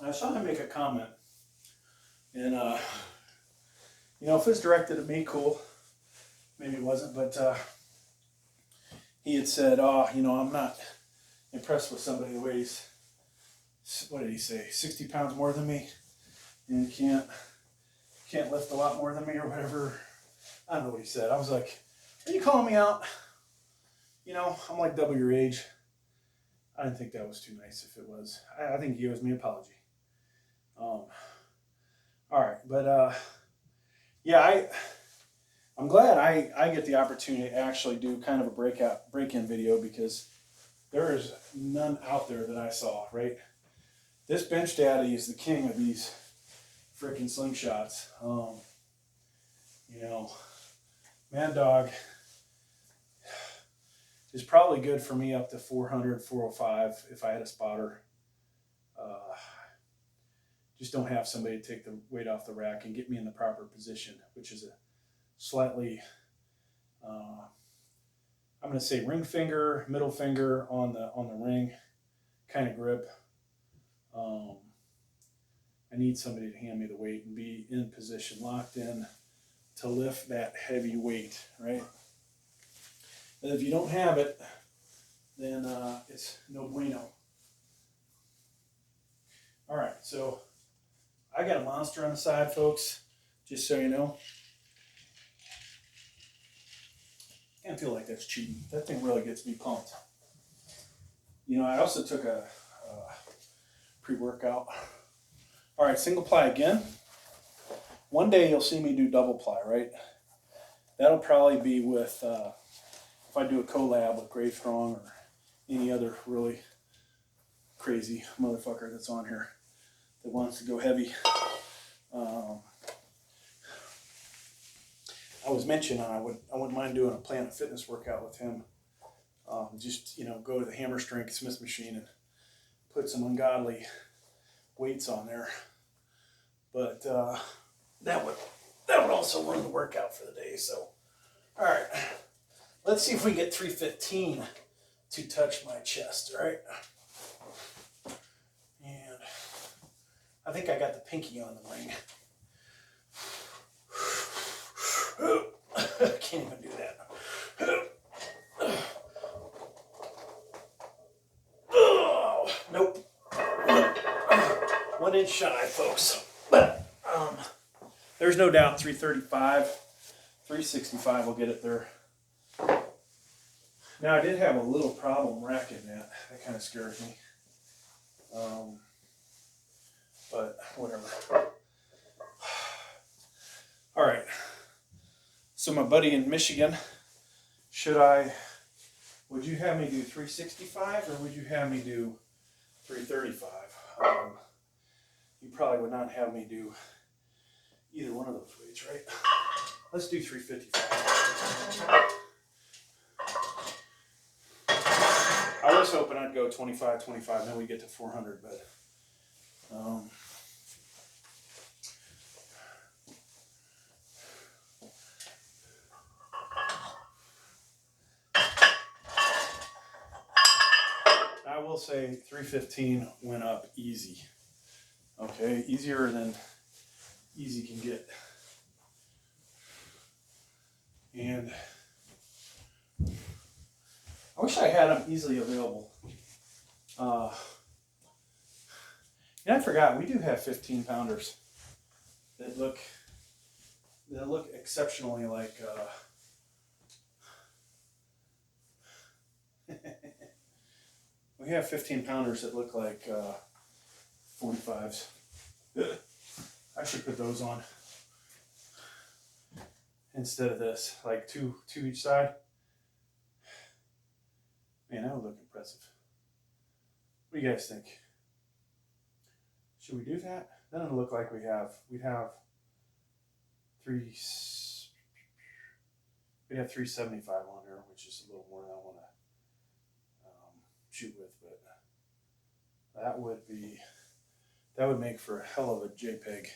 I saw him make a comment, and you know, if it's directed at me, cool. Maybe it wasn't, but he had said, "Oh, you know, I'm not impressed with somebody who weighs, what did he say, 60 pounds more than me, and can't lift a lot more than me or whatever." I don't know what he said. I was like, "Are you calling me out? You know, I'm like double your age." I didn't think that was too nice. If it was, I think he owes me an apology. All right, but yeah, I'm glad I get the opportunity to actually do kind of a break-in video, because there is none out there that I saw, right? This bench daddy is the king of these freaking slingshots. You know, Mad Dog is probably good for me up to 400, 405 if I had a spotter. Just don't have somebody to take the weight off the rack and get me in the proper position, which is a slightly, I'm going to say ring finger, middle finger on the ring kind of grip. I need somebody to hand me the weight and be in position, locked in to lift that heavy weight, right? And if you don't have it, then it's no bueno. All right, so I got a monster on the side, folks, just so you know. I can't feel like that's cheating. That thing really gets me pumped. You know, I also took a pre-workout. All right, single ply again. One day you'll see me do double ply, right? That'll probably be with, if I do a collab with Gravestrong or any other really crazy motherfucker that's on here that wants to go heavy. I was mentioning I wouldn't mind doing a Planet Fitness workout with him. Just, you know, go to the Hammer Strength Smith machine and put some ungodly weights on there. But that that would also run the workout for the day. So, all right, let's see if we get 315 to touch my chest, all right? And I think I got the pinky on the ring. I can't even do that. Oh, nope. 1 inch shy, folks. But there's no doubt 335, 365 will get it there. Now I did have a little problem racking that. That kind of scared me. But whatever. All right. So my buddy in Michigan, would you have me do 365 or would you have me do 335? You probably would not have me do either one of those weights, right? Let's do 355. I was hoping I'd go 25, 25, then we get to 400, but I will say 315 went up easy. Okay, easier than easy can get. And I wish I had them easily available. And I forgot, we do have 15 pounders that look exceptionally like we have 15 pounders that look like 45s. I should put those on instead of this, like two each side. Man, that would look impressive. What do you guys think? Should we do that? Then it'll look like we'd have 375 on there, which is a little more than I want to shoot with, but that would make for a hell of a JPEG.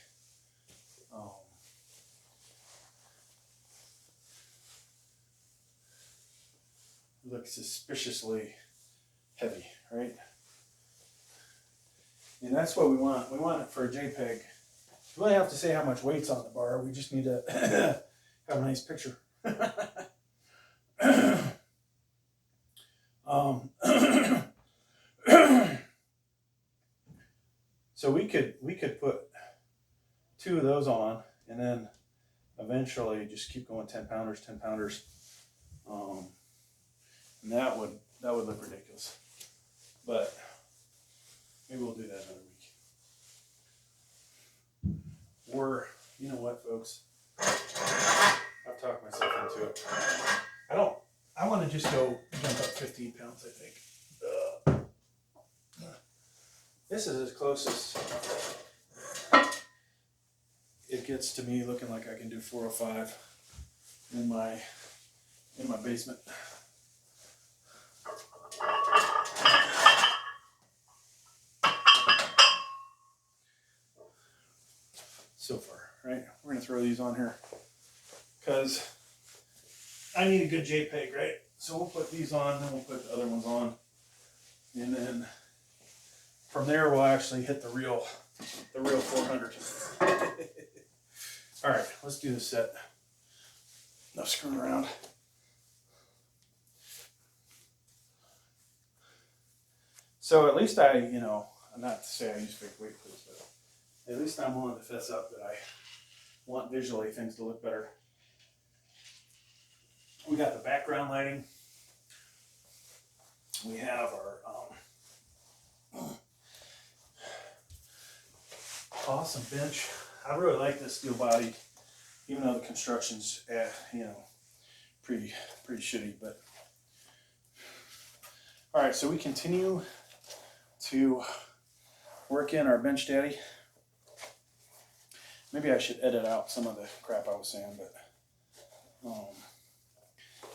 Looks suspiciously heavy, right? And that's what we want. We want it for a JPEG. We don't have to say how much weight's on the bar. We just need to have a nice picture. So we could put 2 of those on, and then eventually just keep going 10 pounders, 10 pounders. And that would look ridiculous. But maybe we'll do that another week. Or, you know what, folks? I've talked myself into it. I want to just go jump up 15 pounds, I think. This is as close as it gets to me looking like I can do 405 in my basement. So far, right? We're gonna throw these on here because I need a good JPEG, right? So we'll put these on, then we'll put the other ones on, and then from there we'll actually hit the real 400. All right, let's do this set. Enough screwing around. So at least not to say I use fake weight for this, but at least I'm willing to fess up that I want visually things to look better. We got the background lighting. We have our awesome bench. I really like this steel body, even though the construction's pretty shitty. But all right, so we continue to work in our bench daddy. Maybe I should edit out some of the crap I was saying, but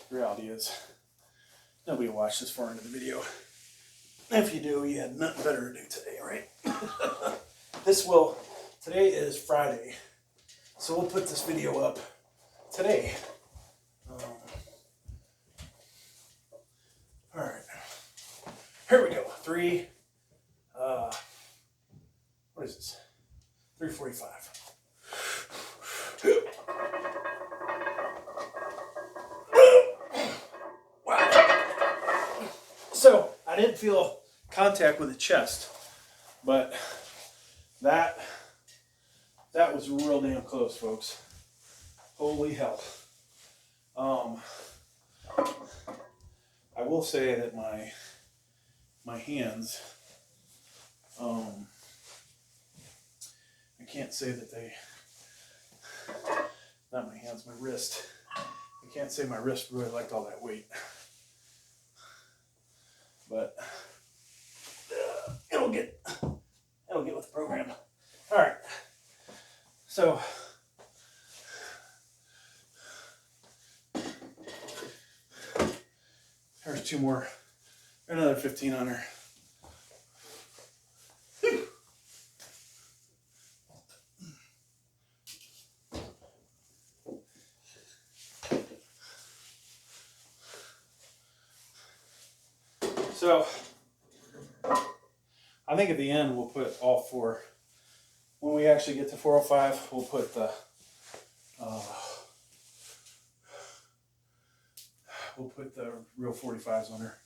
the reality is nobody will watch this far into the video. If you do, you had nothing better to do today, right? Today is Friday, So we'll put this video up today. All right, here we go. What is this? 345. Wow. So I didn't feel contact with the chest, but that was real damn close, folks. Holy hell. I will say that my hands, I can't say that not my hands, my wrist. I can't say my wrist really liked all that weight. But it'll get with the program. All right. So there's two more, another 15 on her. So I think at the end we'll put all four. When we actually get to 405, we'll put the real 45s on her.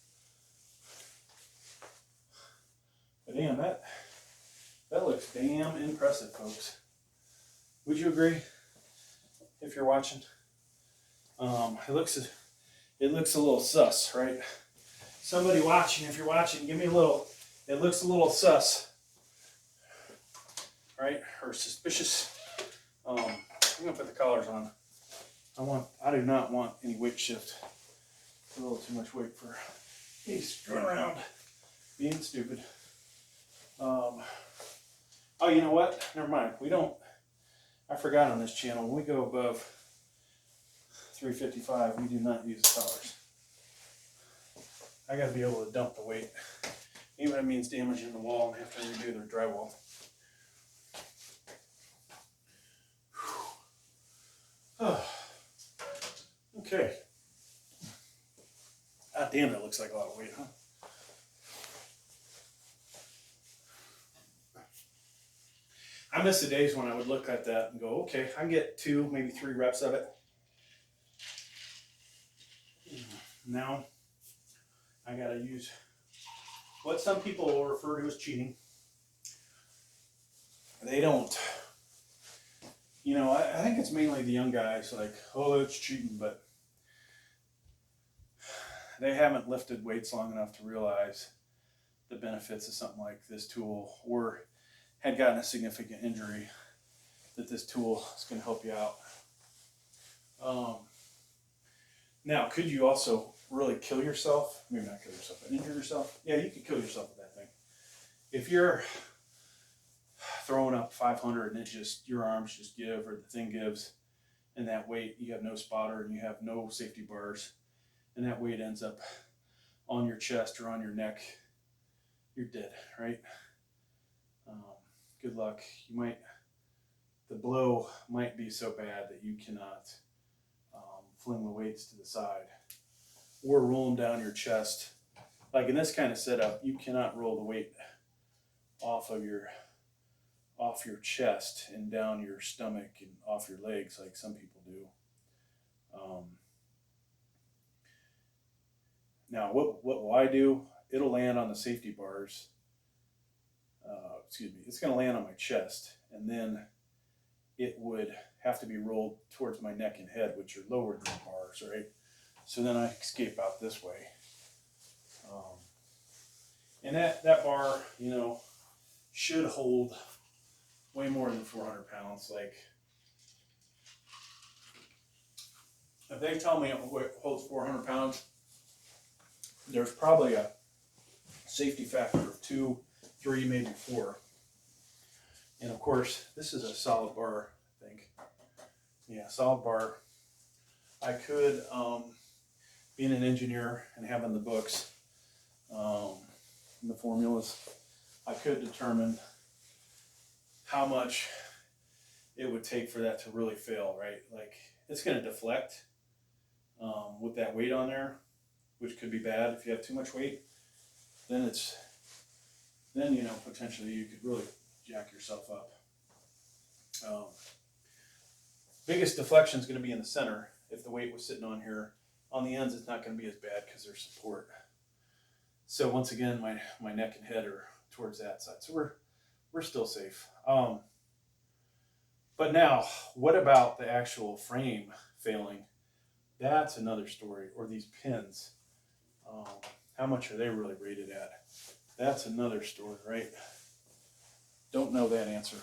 But damn, that looks damn impressive, folks. Would you agree? If you're watching, it looks a little sus, right? Somebody watching, if you're watching, give me a little. It looks a little sus, right? Or suspicious. I'm gonna put the collars on. I do not want any weight shift. It's a little too much weight for me screwing around, being stupid. Oh, you know what? Never mind. I forgot on this channel. When we go above 355, we do not use the collars. I got to be able to dump the weight, even if it means damaging the wall and have to redo their drywall. Oh. Okay. God damn, that looks like a lot of weight, huh? I miss the days when I would look at that and go, okay, I can get 2, maybe 3 reps of it. Now, I gotta use what some people will refer to as cheating. They don't, I think it's mainly the young guys like, oh, that's cheating, but they haven't lifted weights long enough to realize the benefits of something like this tool, or had gotten a significant injury, that this tool is going to help you out. Now, could you also really kill yourself? Maybe not kill yourself, but injure yourself? Yeah, you could kill yourself with that thing. If you're throwing up 500 and your arms just give, or the thing gives, and that weight, you have no spotter and you have no safety bars, and that weight ends up on your chest or on your neck, you're dead, right? Good luck. The blow might be so bad that you cannot fling the weights to the side or roll them down your chest. Like in this kind of setup, you cannot roll the weight off your chest and down your stomach and off your legs like some people do. Now, what will I do? It'll land on the safety bars. It's going to land on my chest, and then it would have to be rolled towards my neck and head, which are lower than the bars, right? So then I escape out this way. And that bar, should hold way more than 400 pounds. Like, if they tell me it holds 400 pounds, there's probably a safety factor of 2, 3, maybe 4. And of course, this is a solid bar, I think. Yeah, solid bar. I could, being an engineer and having the books, and the formulas, I could determine how much it would take for that to really fail, right? Like, it's going to deflect with that weight on there, which could be bad if you have too much weight. Then you know, potentially you could really jack yourself up. Biggest deflection is going to be in the center. If the weight was sitting on here, on the ends, it's not going to be as bad because there's support. So once again, my neck and head are towards that side, so we're still safe. But now, what about the actual frame failing? That's another story. Or these pins. How much are they really rated at? That's another story, right? Don't know that answer.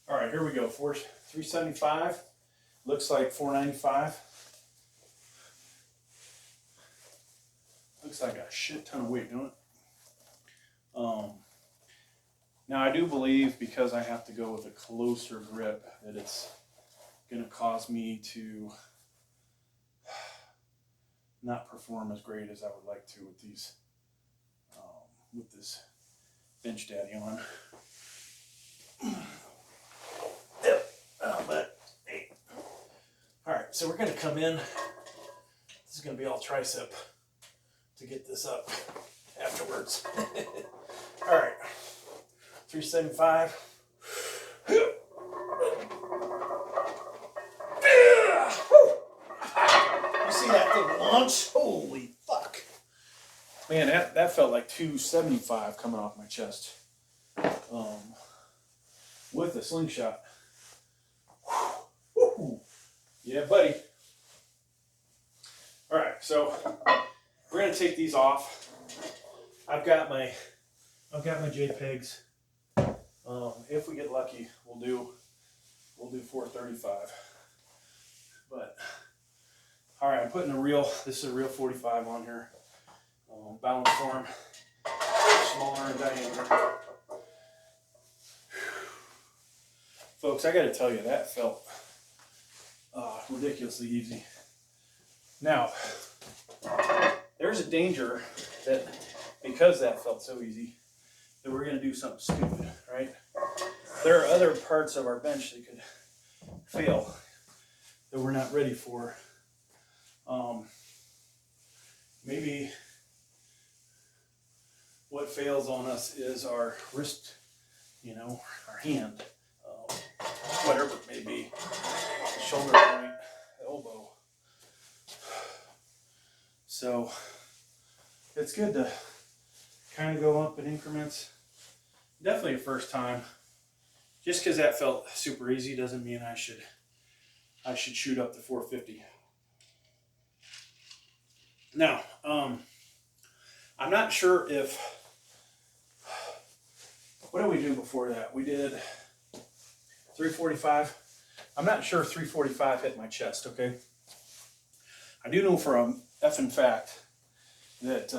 All right, here we go. 375. Looks like 495. Looks like a shit ton of weight, don't it? Now I do believe, because I have to go with a closer grip, that it's going to cause me to not perform as great as I would like to with these, with this bench daddy on. Yep. But hey. All right, so we're going to come in. This is going to be all tricep to get this up afterwards. All right, 375. You see that thing launch? Holy fuck. Man, that felt like 275 coming off my chest. With the slingshot. Yeah, buddy. All right, so we're gonna take these off. I've got my JPEGs. If we get lucky, we'll do 435. But all right, I'm putting this is a real 45 on here. Balance form, smaller in diameter. Folks, I got to tell you, that felt ridiculously easy. Now, there's a danger that because that felt so easy, that we're going to do something stupid, right? There are other parts of our bench that could fail that we're not ready for. Maybe what fails on us is our wrist, you know, our hand, whatever it may be, shoulder joint, elbow. So it's good to kind of go up in increments. Definitely a first time. Just because that felt super easy doesn't mean I should shoot up to 450. Now, I'm not sure if, what did we do before that? We did 345. I'm not sure if 345 hit my chest, okay? I do know for a effing fact that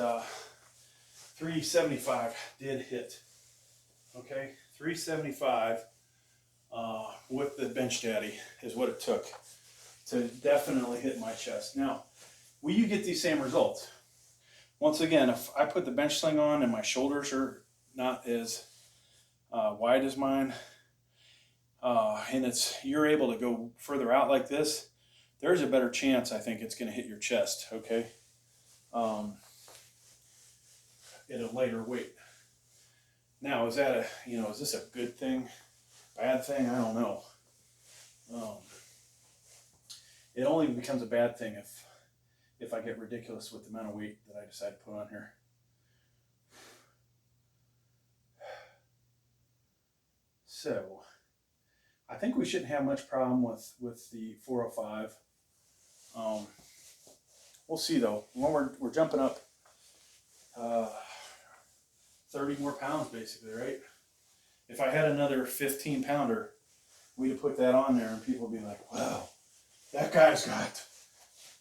375 did hit, okay? 375 with the bench daddy is what it took to definitely hit my chest. Now, will you get these same results? Once again, if I put the bench sling on and my shoulders are not as wide as mine, and you're able to go further out like this, there's a better chance I think it's going to hit your chest, okay? At a lighter weight. Now, is this a good thing, bad thing? I don't know. It only becomes a bad thing if I get ridiculous with the amount of weight that I decide to put on here. So, I think we shouldn't have much problem with the 405. We'll see though. When we're jumping up 30 more pounds basically, right? If I had another 15 pounder, we'd have put that on there and people would be like, wow, that guy's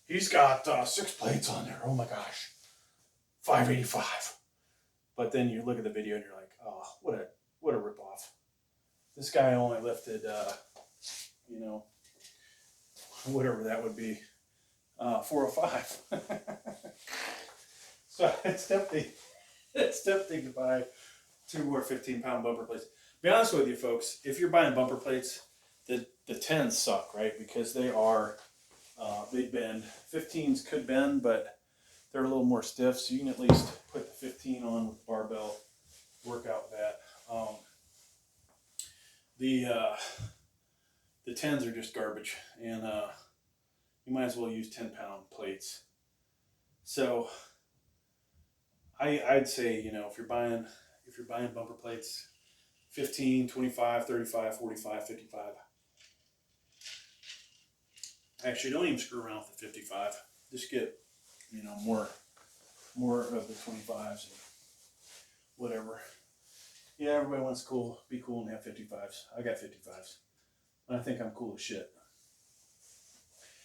he's got 6 plates on there. Oh my gosh, 585. But then you look at the video and you're like, oh, what a ripoff. This guy only lifted, whatever that would be, 405. So it's tempting to buy 2 more 15-pound bumper plates. be honest with you folks, if you're buying bumper plates, the 10s suck, right? Because they are, they bend. 15s could bend, but they're a little more stiff, so you can at least put the 15 on with the barbell, work out with that. The 10s are just garbage, and you might as well use 10-pound plates. So I'd say, you know, if you're buying bumper plates, 15, 25, 35, 45, 55. Actually, don't even screw around with the 55. Just get, you know, more of the 25s and whatever. Yeah, everybody wants be cool and have 55s. I got 55s. I think I'm cool as shit.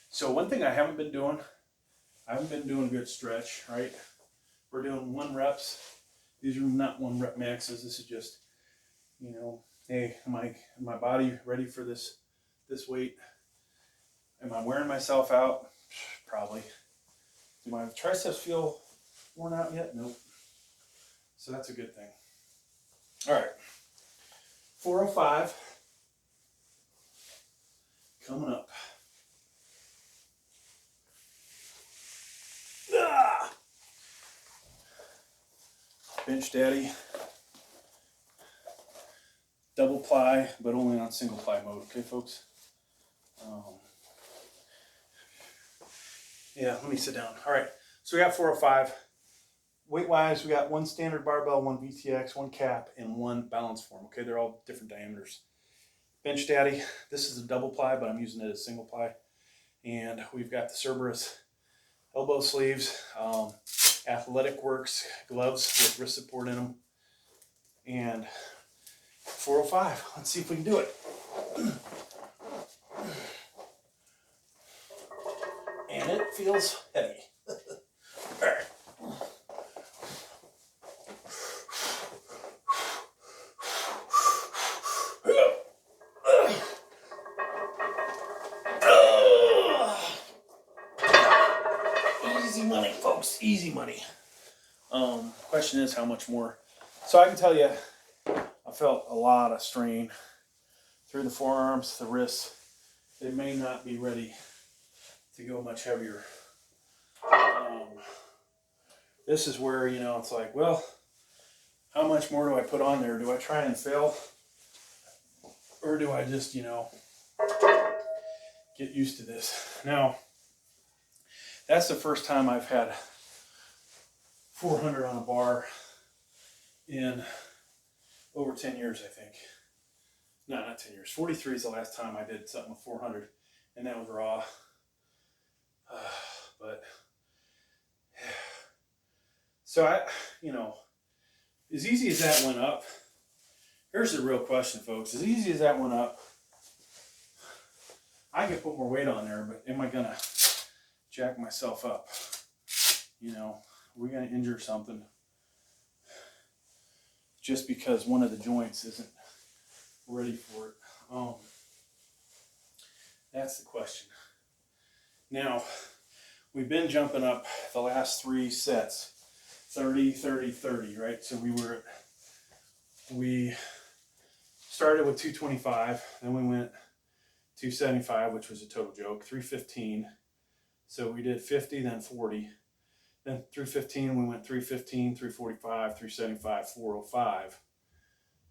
So one thing I haven't been doing a good stretch, right? We're doing 1 reps. These are not 1 rep maxes. This is just, you know, hey, am my body ready for this weight? Am I wearing myself out? Probably. Do my triceps feel worn out yet? Nope. So that's a good thing. All right. 405. Coming up. Ah! Bench daddy. Double ply, but only on single ply mode. Okay, folks? Yeah, let me sit down. All right, so we got 405. Weight-wise, we got 1 standard barbell, 1 VTX, 1 cap, and 1 balance form. Okay, they're all different diameters. Bench daddy, this is a double ply, but I'm using it as single ply. And we've got the Cerberus elbow sleeves, Athletic Works gloves with wrist support in them, and 405. Let's see if we can do it. And it feels heavy. All right. Easy money, folks. Easy money. Question is how much more. So I can tell you, I felt a lot of strain through the forearms, the wrists. They may not be ready to go much heavier. This is where, you know, it's like, well, how much more do I put on there? Do I try and fail? Or do I just, you know, get used to this? Now, that's the first time I've had 400 on a bar in over 10 years, I think. No, not 10 years. 43 is the last time I did something with 400, and that was raw. But so you know, as easy as that went up, here's the real question, folks. As easy as that went up, I could put more weight on there, but am I gonna jack myself up? You know, we're gonna injure something just because one of the joints isn't ready for it. That's the question. Now, we've been jumping up the last 3 sets, 30, 30, 30, right? So we started with 225, then we went 275, which was a total joke, 315. So we did 50, then 40. Then through 15, we went 315, 345, 375, 405.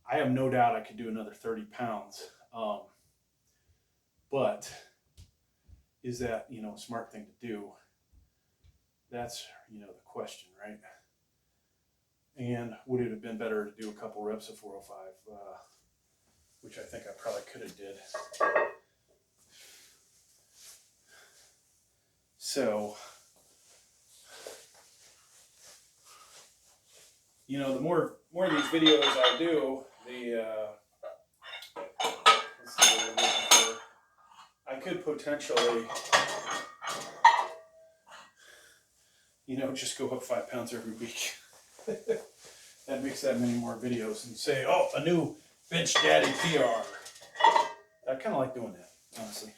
I have no doubt I could do another 30 pounds. But is that, you know, a smart thing to do? That's, you know, the question, right? And would it have been better to do a couple reps of 405, which I think I probably could have did. So, you know, the more of these videos I do, let's see what I'm looking for. I could potentially, you know, just go up 5 pounds every week. That makes that many more videos and say, oh, a new bench daddy PR. I kind of like doing that, honestly.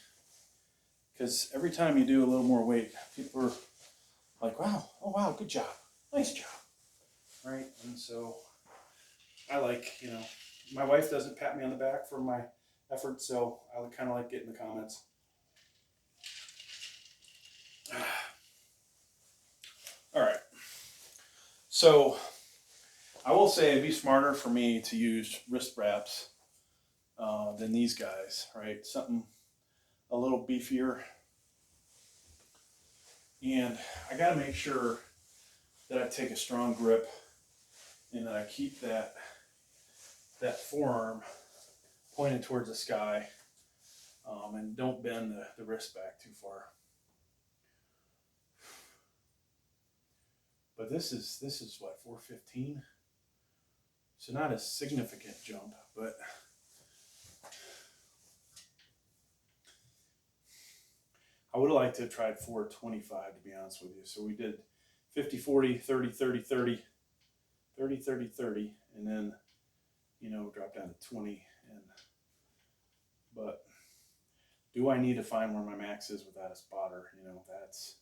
Because every time you do a little more weight, people are like, wow, oh wow, good job, nice job, right? And so I like, you know, my wife doesn't pat me on the back for my effort, so I kind of like getting the comments. All right. So I will say it'd be smarter for me to use wrist wraps than these guys, right? Something a little beefier. And I got to make sure that I take a strong grip and that I keep that forearm pointed towards the sky, and don't bend the wrist back too far. But this is what, 415? So not a significant jump, but I would have liked to have tried 425, to be honest with you. So we did 50, 40, 30, 30, 30, 30, 30, 30, and then, you know, drop down to 20. But do I need to find where my max is without a spotter? You know, that's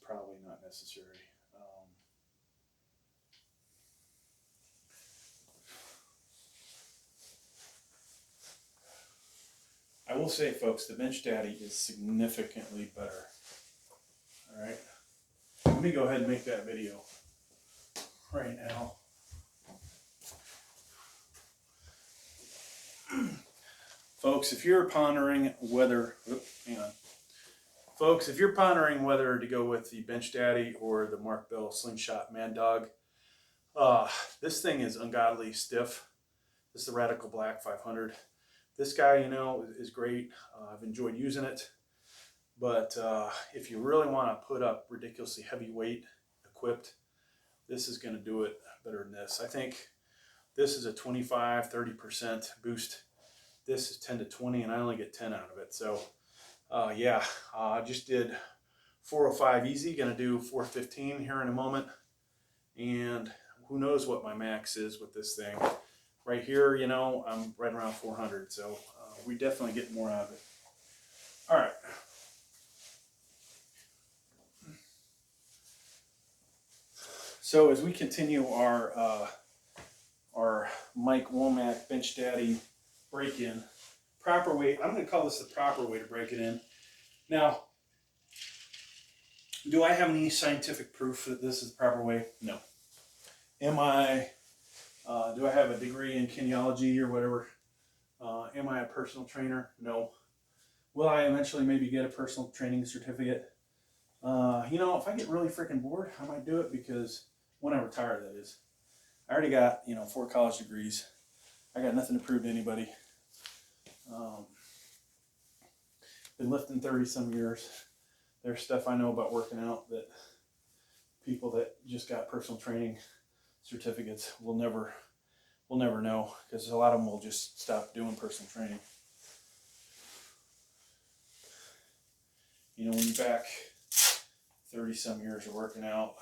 probably not necessary. I will say, folks, the Bench Daddy is significantly better. All right, let me go ahead and make that video right now. Folks, if you're pondering whether, Folks, if you're pondering whether to go with the Bench Daddy or the Mark Bell Slingshot Mad Dog, this thing is ungodly stiff. This is the Radical Black 500. This guy, you know, is great. I've enjoyed using it. But if you really want to put up ridiculously heavy weight equipped, this is going to do it better than this. I think this is a 25-30% boost. This is 10 to 20, and I only get 10 out of it. So, yeah, I just did 405 easy. Going to do 415 here in a moment. And who knows what my max is with this thing. Right here, you know, I'm right around 400. So we definitely get more out of it. All right. So as we continue our Mike Womack Bench Daddy break-in, proper way, I'm going to call this the proper way to break it in. Now, do I have any scientific proof that this is the proper way? No. Do I have a degree in kinesiology or whatever? Am I a personal trainer? No. Will I eventually maybe get a personal training certificate? You know, if I get really freaking bored, I might do it, because when I retire, that is. I already got, you know, 4 college degrees. I got nothing to prove to anybody. Been lifting 30-some years. There's stuff I know about working out that people that just got personal training certificates will never know, because a lot of them will just stop doing personal training. You know, when you're back 30-some years of working out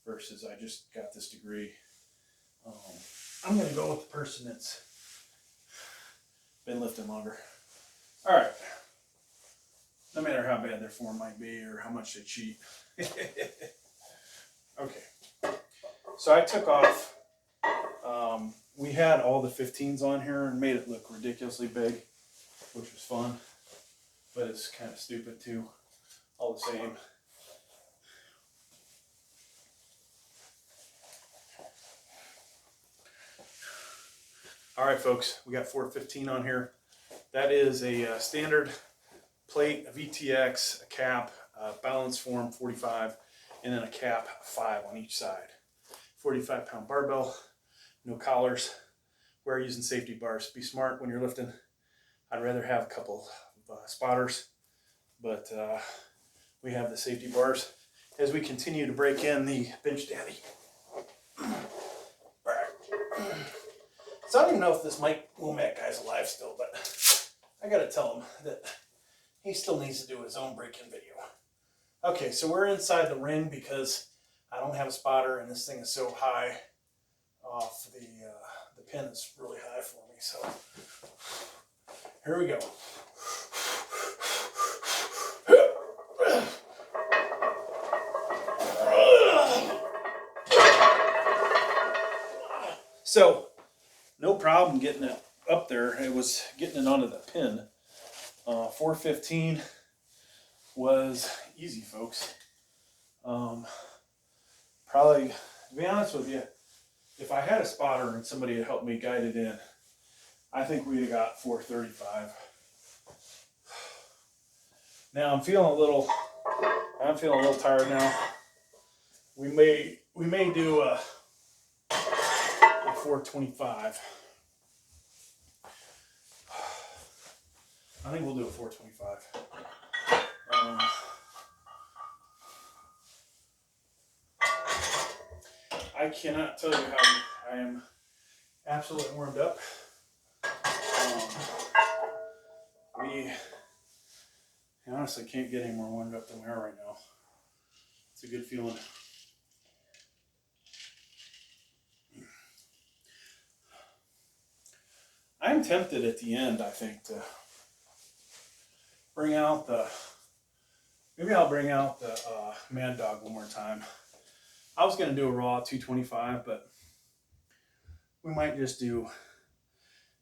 versus I just got this degree, I'm going to go with the person that's been lifting longer. All right. No matter how bad their form might be or how much they cheat. Okay. So I took off. We had all the 15s on here and made it look ridiculously big, which was fun. But it's kind of stupid too, all the same. All right, folks, we got 415 on here. That is a standard plate, a VTX, a cap, balance form 45, and then a cap 5 on each side. 45-pound barbell, no collars. We're using safety bars. Be smart when you're lifting. I'd rather have a couple of spotters, but we have the safety bars as we continue to break in the Bench Daddy. So I don't even know if this Mike Womack guy's alive still, but I gotta tell him that he still needs to do his own break-in video. Okay, so we're inside the ring because I don't have a spotter and this thing is so high off the pin is really high for me. So here we go. So no problem getting it up there. It was getting it onto the pin. 415 was easy, folks. Probably, to be honest with you, if I had a spotter and somebody had helped me guide it in, I think we'd have got 435. Now I'm feeling a little tired now. We may do a 425. I think we'll do a 425. I cannot tell you how I am absolutely warmed up. We honestly can't get any more warmed up than we are right now. It's a good feeling. I'm tempted at the end, I think, to bring out the, maybe I'll bring out the Mad Dog one more time. I was going to do a raw 225, but we might just do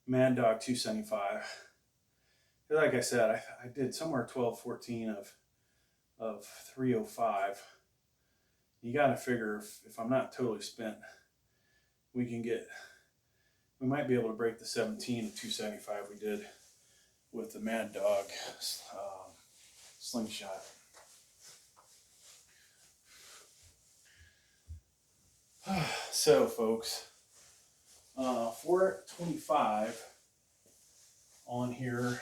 Mad Dog 275. Like I said, I did somewhere 12-14 of 305. You got to figure if I'm not totally spent, we might be able to break the 17 of 275 we did with the Mad Dog slingshot. So, folks, 425 on here,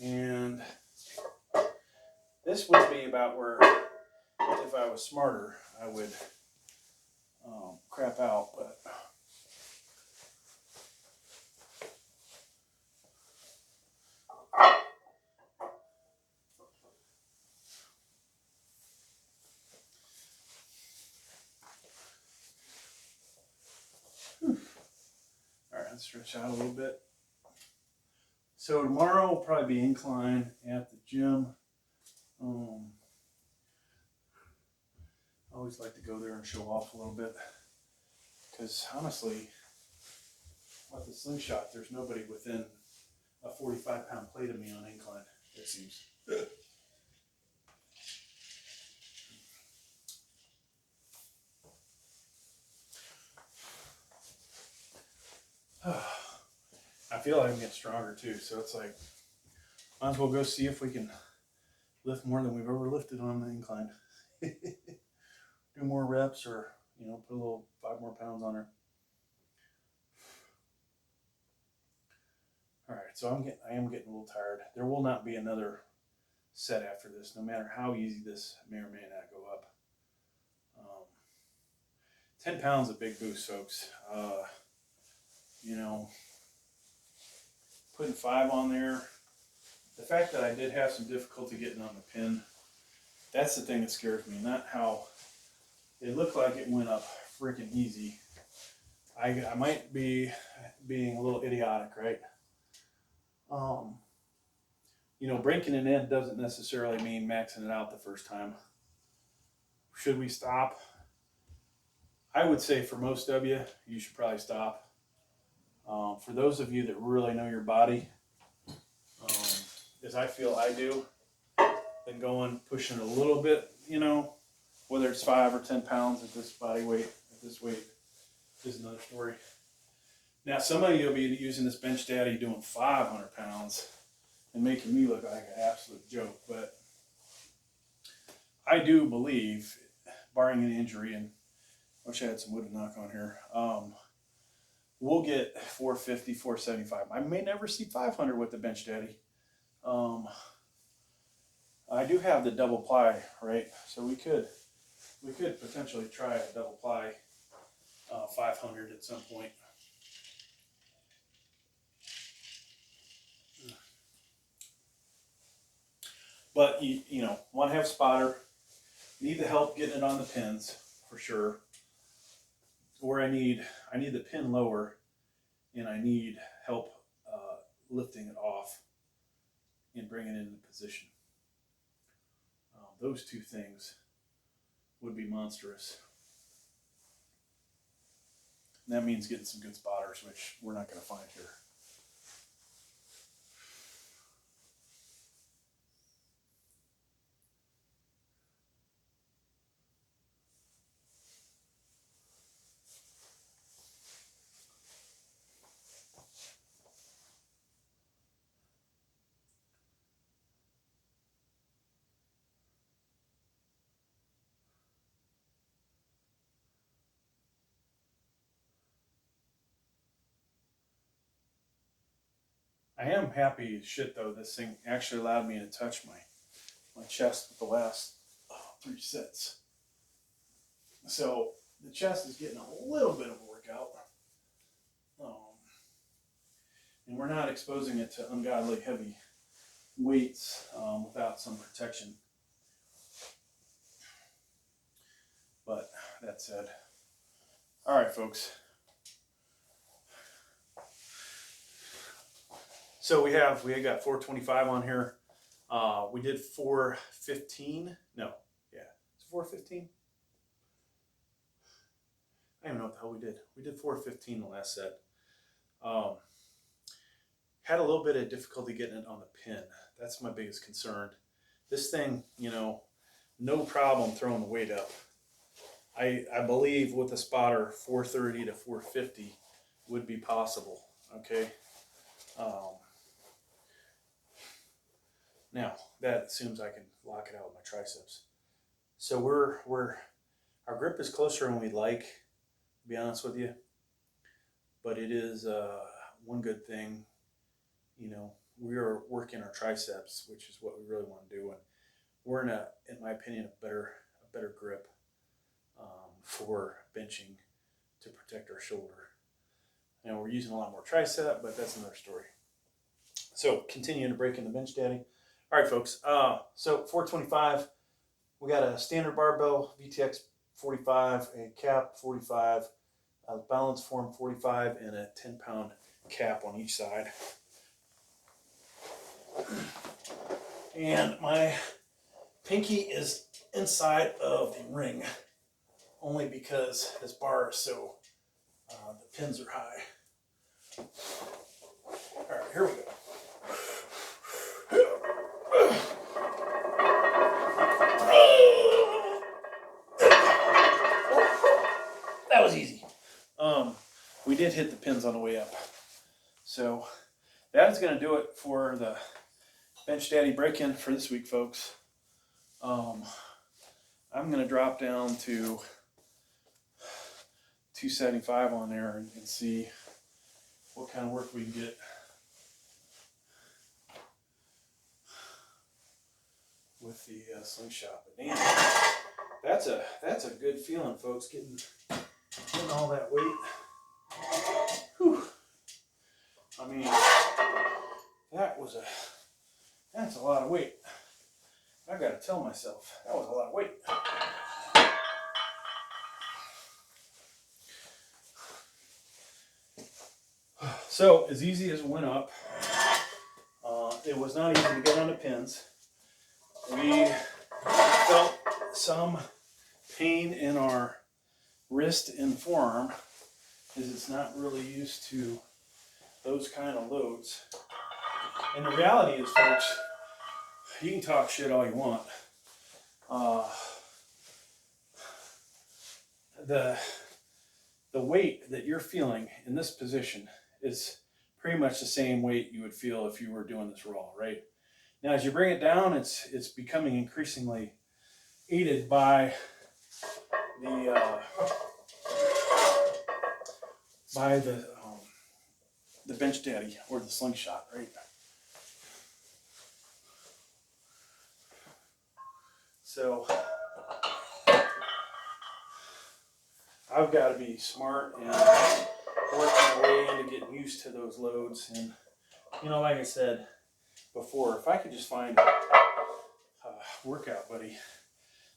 and this would be about where, if I was smarter, I would crap out, but alright, let's stretch out a little bit. So tomorrow will probably be incline at the gym. I always like to go there and show off a little bit, because honestly, with the slingshot, there's nobody within a 45-pound plate of me on incline, it seems. I feel like I'm getting stronger too, so it's like, might as well go see if we can lift more than we've ever lifted on the incline. Do more reps, or put a little 5 more pounds on her. All right, so I am getting a little tired. There will not be another set after this, no matter how easy this may or may not go up. 10 pounds is a big boost, folks. Putting 5 on there. The fact that I did have some difficulty getting on the pin, that's the thing that scares me, not how it looked like it went up freaking easy. I might be being a little idiotic, right? Breaking it in doesn't necessarily mean maxing it out the first time. Should we stop? I would say for most of you, you should probably stop. For those of you that really know your body, as I feel I do, then pushing it a little bit, whether it's 5 or 10 pounds at this body weight, at this weight, is another story. Now, some of you will be using this bench daddy doing 500 pounds and making me look like an absolute joke, but I do believe, barring any injury, and I wish I had some wood to knock on here, we'll get 450, 475. I may never see 500 with the bench daddy. I do have the double ply, right? So we could potentially try a double ply 500 at some point. But you want to have a spotter, need the help getting it on the pins for sure. Or I need the pin lower, and I need help lifting it off and bringing it into position. Those two things would be monstrous. And that means getting some good spotters, which we're not going to find here. I am happy as shit though. This thing actually allowed me to touch my chest with the last 3 sets. So the chest is getting a little bit of a workout. And we're not exposing it to ungodly heavy weights without some protection. But that said, all right, folks. So we got 425 on here. We did 415. No, yeah, it's 415. I don't even know what the hell we did. We did 415 the last set. Had a little bit of difficulty getting it on the pin. That's my biggest concern. This thing, you know, no problem throwing the weight up. I believe with a spotter 430 to 450 would be possible. Okay. Now that assumes I can lock it out with my triceps. So our grip is closer than we'd like, to be honest with you. But it is one good thing, you know, we are working our triceps, which is what we really want to do, and we're in my opinion, a better grip for benching to protect our shoulder. And we're using a lot more tricep, but that's another story. So continuing to break in the bench daddy. All right, folks. So 425, we got a standard barbell, VTX 45, a cap 45, a balance form 45, and a 10-pound cap on each side. And my pinky is inside of the ring, only because this bar is so, the pins are high. All right, here we go. That was easy. We did hit the pins on the way up. So that is going to do it for the Bench Daddy break-in for this week, folks. I'm going to drop down to 275 on there and see what kind of work we can get. With the slingshot. But damn, that's a good feeling, folks, getting all that weight. Whew. I mean, that's a lot of weight. I gotta tell myself, that was a lot of weight. So, as easy as it went up, it was not easy to get on the pins. We felt some pain in our wrist and forearm, as it's not really used to those kind of loads. And the reality is, folks, you can talk shit all you want. The weight that you're feeling in this position is pretty much the same weight you would feel if you were doing this raw, right? Now, as you bring it down, it's becoming increasingly aided by the bench daddy or the slingshot, right? So I've got to be smart and work my way into getting used to those loads. And you know, like I said before, if I could just find a workout buddy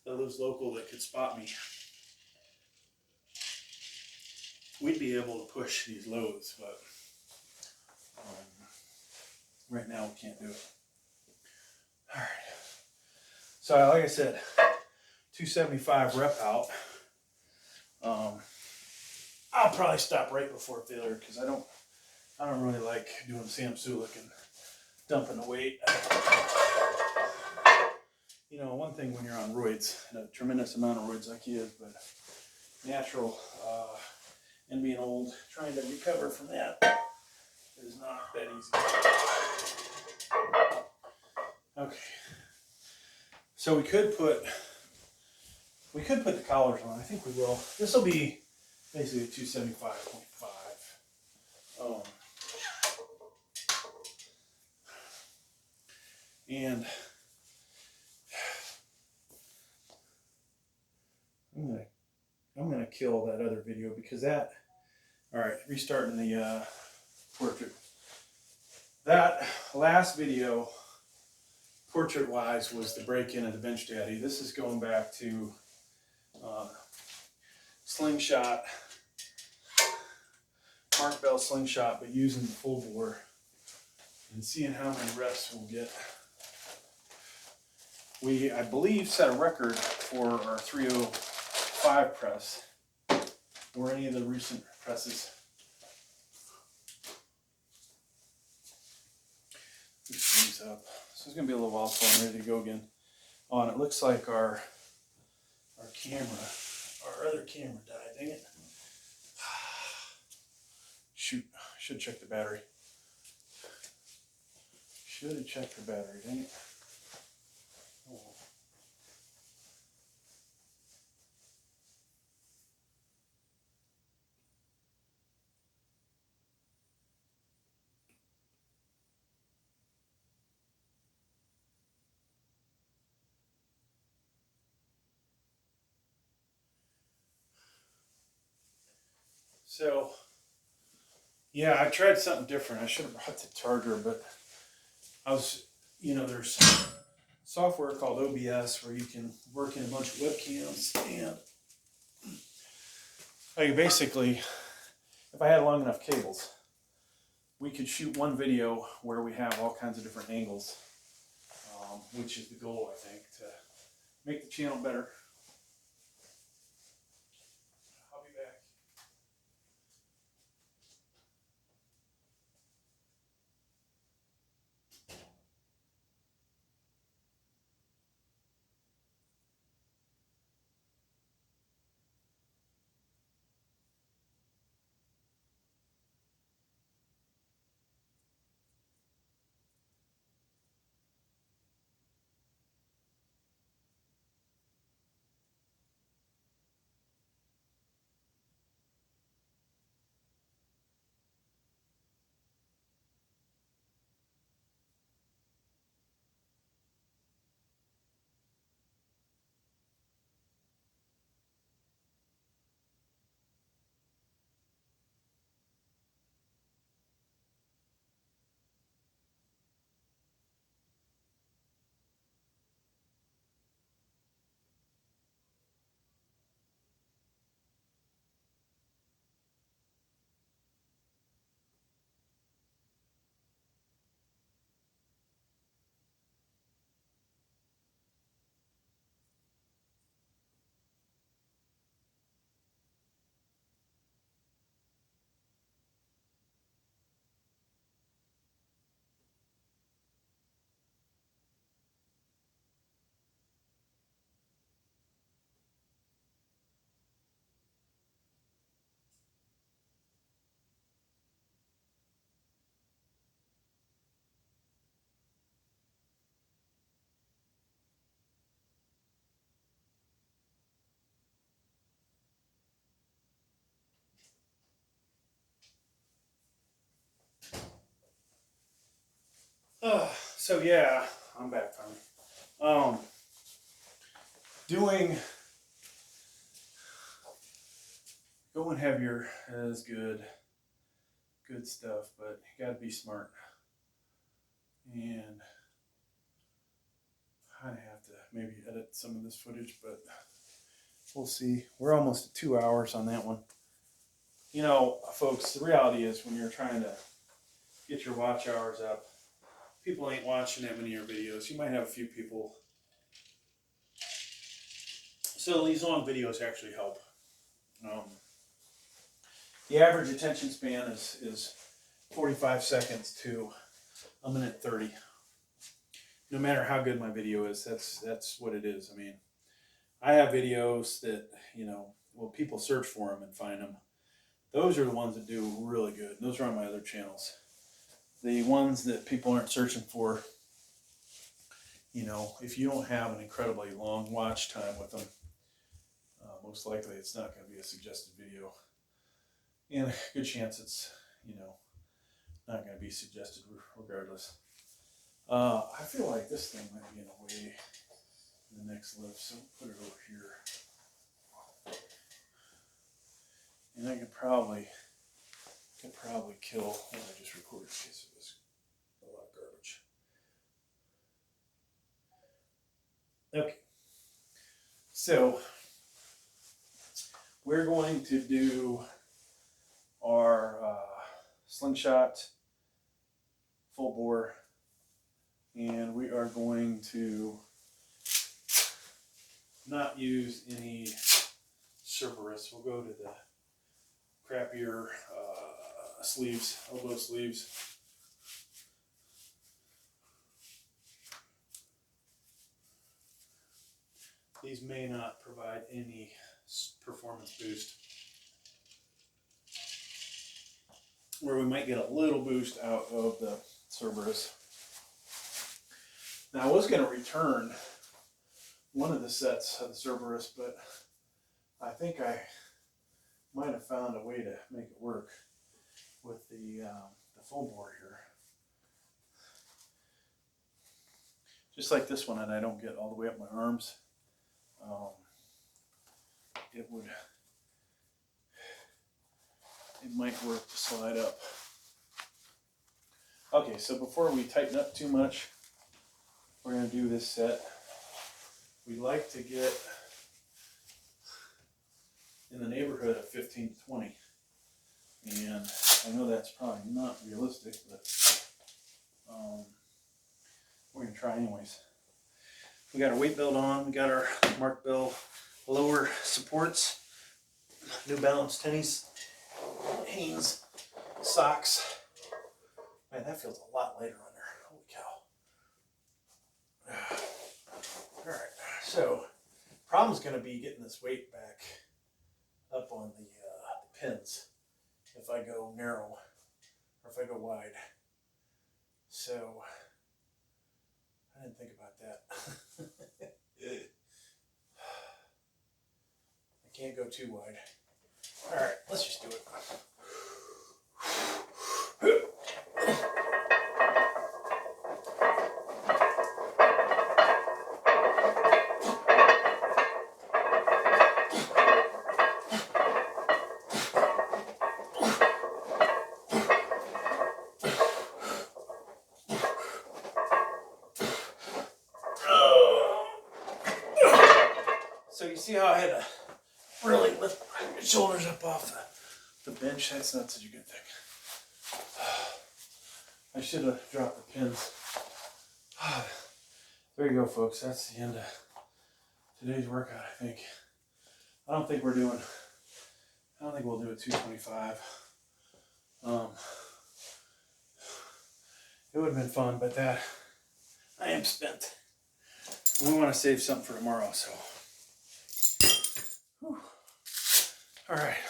that lives local that could spot me, we'd be able to push these loads, but right now we can't do it. All right. So like I said, 275 rep out. I'll probably stop right before failure because I don't really like doing Sam Sulik and dumping the weight. You know, one thing when you're on roids, and a tremendous amount of roids like he is, but natural and being old, trying to recover from that is not that easy. Okay, so we could put the collars on. I think we will. This will be basically a 275.5. And I'm gonna kill that other video because that. All right, restarting the portrait. That last video, portrait-wise, was the break-in of the Bench Daddy. This is going back to slingshot, Mark Bell slingshot, but using the full bore and seeing how many reps we'll get. We, I believe, set a record for our 305 press or any of the recent presses. Lift these up. So it's gonna be a little while before I'm ready to go again. Oh, and it looks like our other camera died. Dang it! Shoot, should check the battery. Should have checked the battery. Dang it! Oh. So, yeah, I tried something different. I should have brought the charger, but I was, you know, there's software called OBS where you can work in a bunch of webcams, and like basically, if I had long enough cables, we could shoot one video where we have all kinds of different angles, which is the goal, I think, to make the channel better. I'll be back. So yeah, I'm back on. Going heavier is good stuff, but you gotta be smart. And I have to maybe edit some of this footage, but we'll see. We're almost at 2 hours on that one. You know, folks, the reality is when you're trying to get your watch hours up, people ain't watching that many of your videos. You might have a few people. So these long videos actually help. The average attention span is 45 seconds to a minute 30. No matter how good my video is, that's what it is. I mean, I have videos that, you know, well, people search for them and find them. Those are the ones that do really good. Those are on my other channels. The ones that people aren't searching for, you know, if you don't have an incredibly long watch time with them, most likely it's not going to be a suggested video. And a good chance it's, you know, not going to be suggested regardless. I feel like this thing might be in a way in the next lift, so we'll put it over here. And I could probably kill what I just recorded in case it was a lot of garbage. Okay, so we're going to do our slingshot full bore, and we are going to not use any cerberus. We'll go to the crappier sleeves, elbow sleeves. These may not provide any performance boost, where we might get a little boost out of the cerberus. Now I was going to return one of the sets of the cerberus, but I think I might have found a way to make it work with the full bore here. Just like this one, and I don't get all the way up my arms. It might work to slide up. Okay, so before we tighten up too much, we're going to do this set. We like to get in the neighborhood of 15 to 20. And I know that's probably not realistic, but we're going to try anyways. We got our weight belt on. We got our Mark Bell lower supports. New Balance tennies. Hanes socks. Man, that feels a lot lighter on there. Holy cow. Alright, so problem's going to be getting this weight back up on the pins if I go narrow or if I go wide. So I didn't think about that. I can't go too wide. Alright, let's just do it. So you see how I had to really lift my shoulders up off the bench? That's not such a good thing. I should have dropped the pins. There you go, folks. That's the end of today's workout, I think. I don't think we'll do a 225. It would have been fun, but I am spent. We want to save something for tomorrow, so. Whew. All right.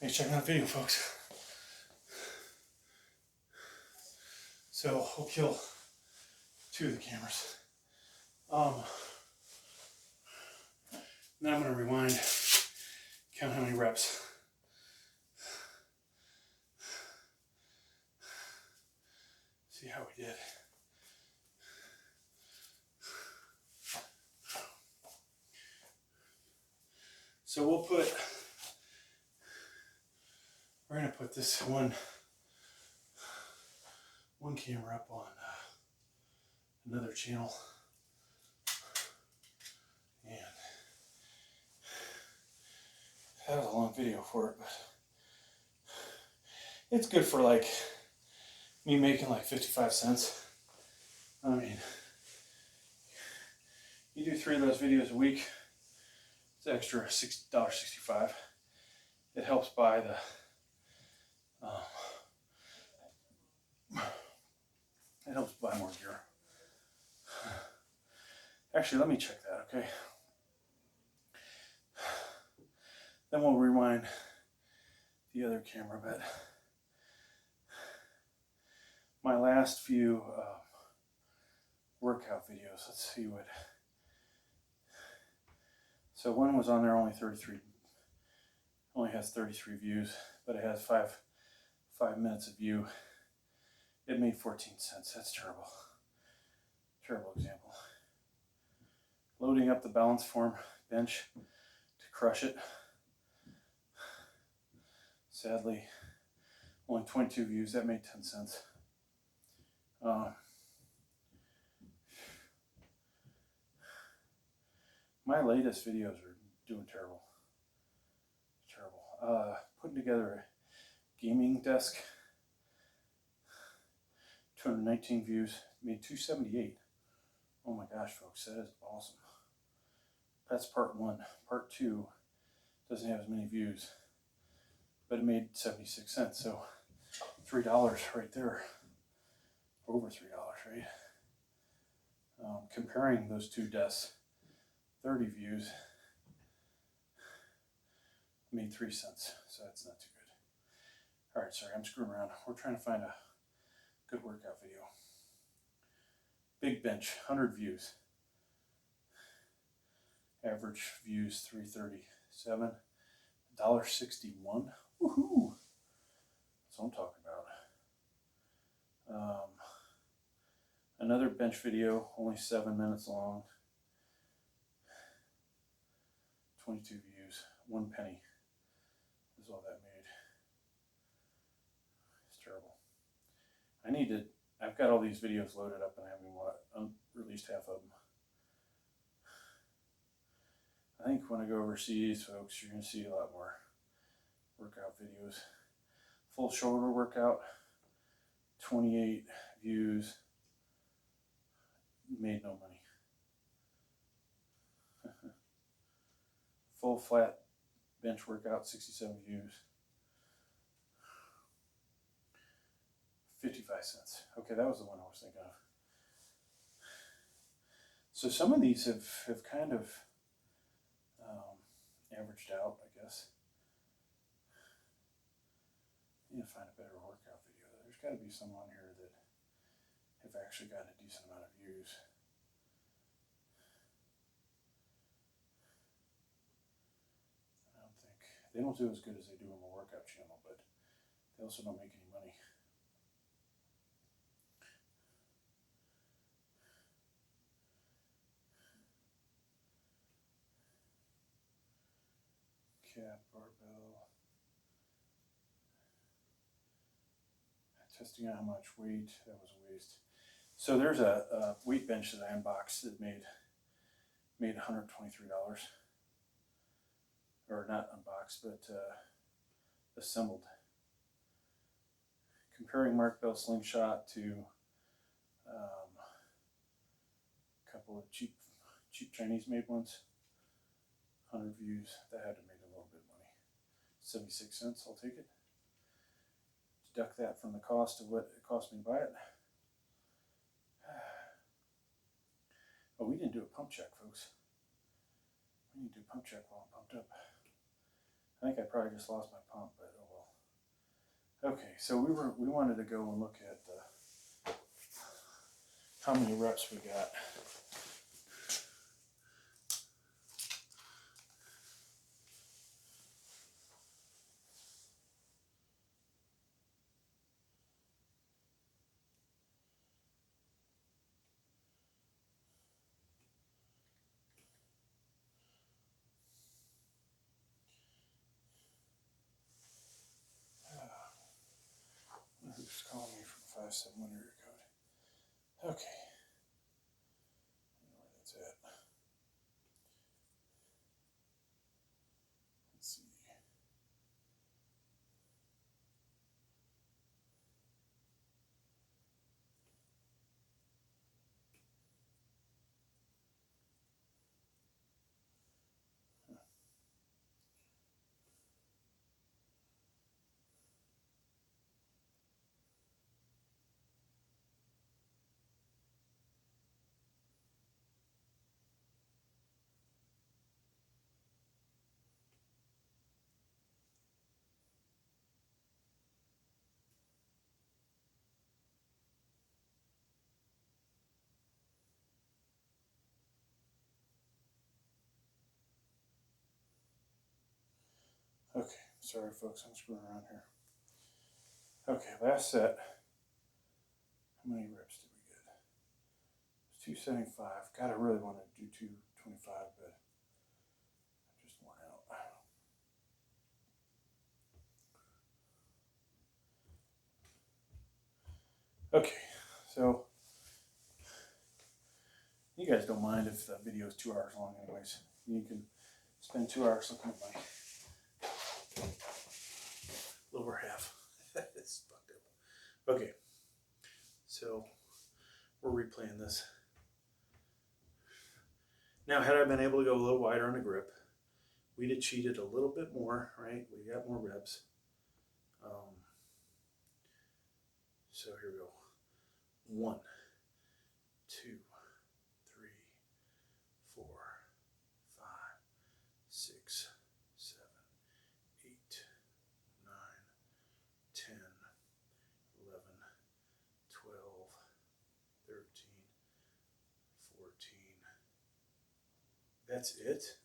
Thanks for checking out the video, folks. So we'll kill 2 of the cameras. Now I'm going to rewind, count how many reps. See how we did. So we're going to put this one camera up on another channel. And that was a long video for it, but it's good for like me making like 55 cents. I mean, you do 3 of those videos a week, it's extra $6.65. it helps buy the it helps buy more gear. Actually, let me check that, okay? Then we'll rewind the other camera bit. My last few workout videos, let's see what. So one was on there, only has 33 views, but it has five minutes of view. It made 14 cents. That's terrible. Terrible example. Loading up the balance form bench to crush it. Sadly, only 22 views. That made 10 cents. My latest videos are doing terrible. Terrible. Putting together a gaming desk. 219 views. Made 278. Oh my gosh, folks, that is awesome. That's part 1. Part 2 doesn't have as many views, but it made 76 cents. So $3 right there. Over $3, right? Comparing those two desks, 30 views made 3 cents. So that's not too good. All right, sorry, I'm screwing around. We're trying to find a good workout video. Big bench, 100 views. Average views 337. $1.61. Woohoo! That's what I'm talking about. Another bench video, only 7 minutes long. 22 views. 1 penny is all that made. It's terrible. I've got all these videos loaded up and I haven't released half of them. I think when I go overseas, folks, you're going to see a lot more workout videos. Full shoulder workout, 28 views, made no money. Full flat bench workout, 67 views, 55 cents. Okay, that was the one I was thinking of. So some of these have kind of averaged out, I guess. I need to find a better workout video. There's got to be some on here that have actually gotten a decent amount of views. I don't think they don't do as good as they do on the workout channel, but they also don't make any money. Cap, barbell. Testing out how much weight. That was a waste. So there's a weight bench that I unboxed that made $123. Or not unboxed, but assembled. Comparing Mark Bell slingshot to a couple of cheap Chinese made ones. 100 views. That had to make a little bit of money. 76 cents. I'll take it. Deduct that from the cost of what it cost me to buy it. Oh, we didn't do a pump check, folks. We need to do a pump check while I'm pumped up. I think I probably just lost my pump, but oh well. Okay, so we wanted to go and look at how many reps we got. Who's calling me from 571 area code? Okay. I know where that's at. Let's see. Okay, sorry folks, I'm screwing around here. Okay, last set. How many reps did we get? It's 275. God, I really want to do 225, but I'm just worn out. Okay, so you guys don't mind if the video is 2 hours long anyways. You can spend 2 hours looking at my lower half. It's fucked up. Okay, so we're replaying this. Now, had I been able to go a little wider on the grip, we'd have cheated a little bit more, right? We got more reps. So here we go. 1, 2, 3, 4, 5, 6, 7, 8, 9, 10, 11, 12, 13, 14. That's it?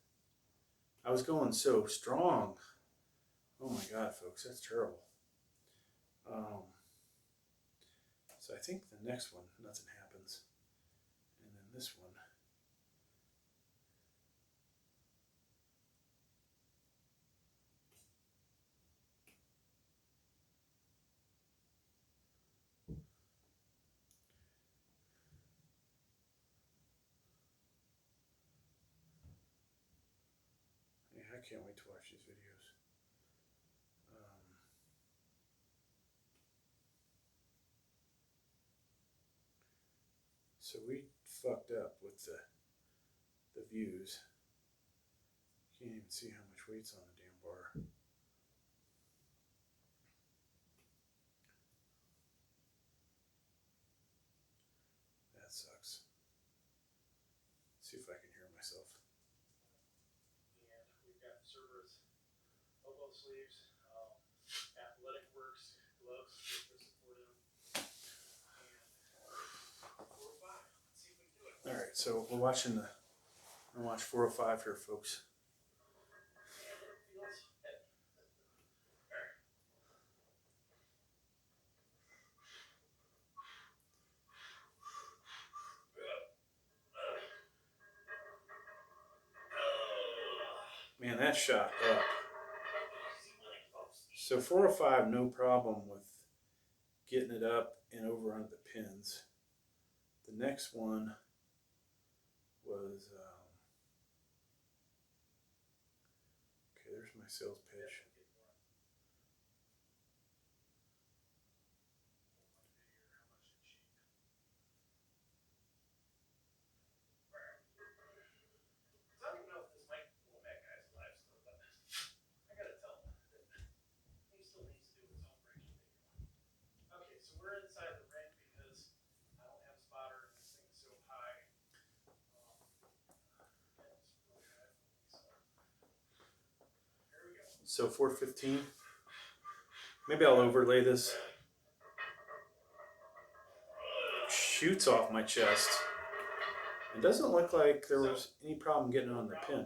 I was going so strong. Oh my God, folks, that's terrible. So I think the next one, nothing happens. And then this one. Yeah, I can't wait to watch these videos. So we fucked up with the views. Can't even see how much weight's on the damn bar. That sucks. Let's see if I can hear myself. And we've got the cerberus elbow sleeves, athletic works, gloves to support him. All right, so we're watching I'm gonna watch 405 here, folks. Man, that shot up. So 405, no problem with getting it up and over onto the pins. The next one was, okay, there's my sales pitch. I don't know if this mic will that guy's alive still, but I gotta tell him that he still needs to do his own braking video. Okay, so we're inside the ring because I don't have a spotter and this thing is so high. So 415. Maybe I'll overlay this. Shoots off my chest. It doesn't look like there was any problem getting it on the pin.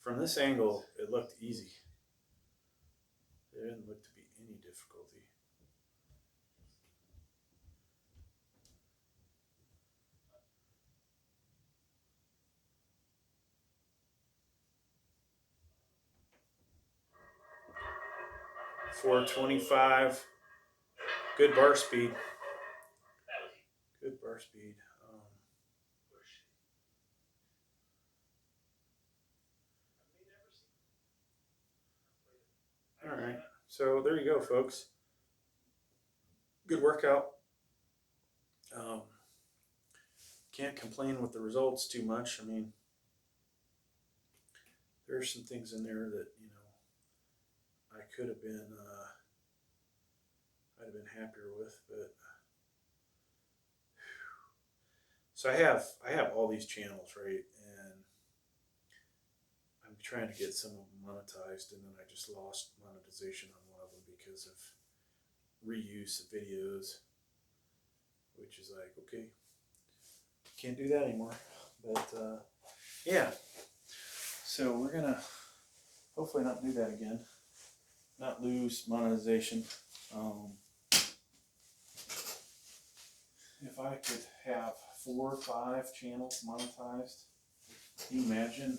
From this angle, it looked easy. There didn't look to be any difficulty. .425. Good bar speed. Good bar speed. All right. So there you go, folks. Good workout. Can't complain with the results too much. I mean, there are some things in there that, you know, I could have been, I'd have been happier with, but so I have all these channels, right? And I'm trying to get some of them monetized, and then I just lost monetization on one of them because of reuse of videos, which is like, okay, can't do that anymore. But yeah, so we're gonna hopefully not do that again, not lose monetization. If I could have 4 or 5 channels monetized, can you imagine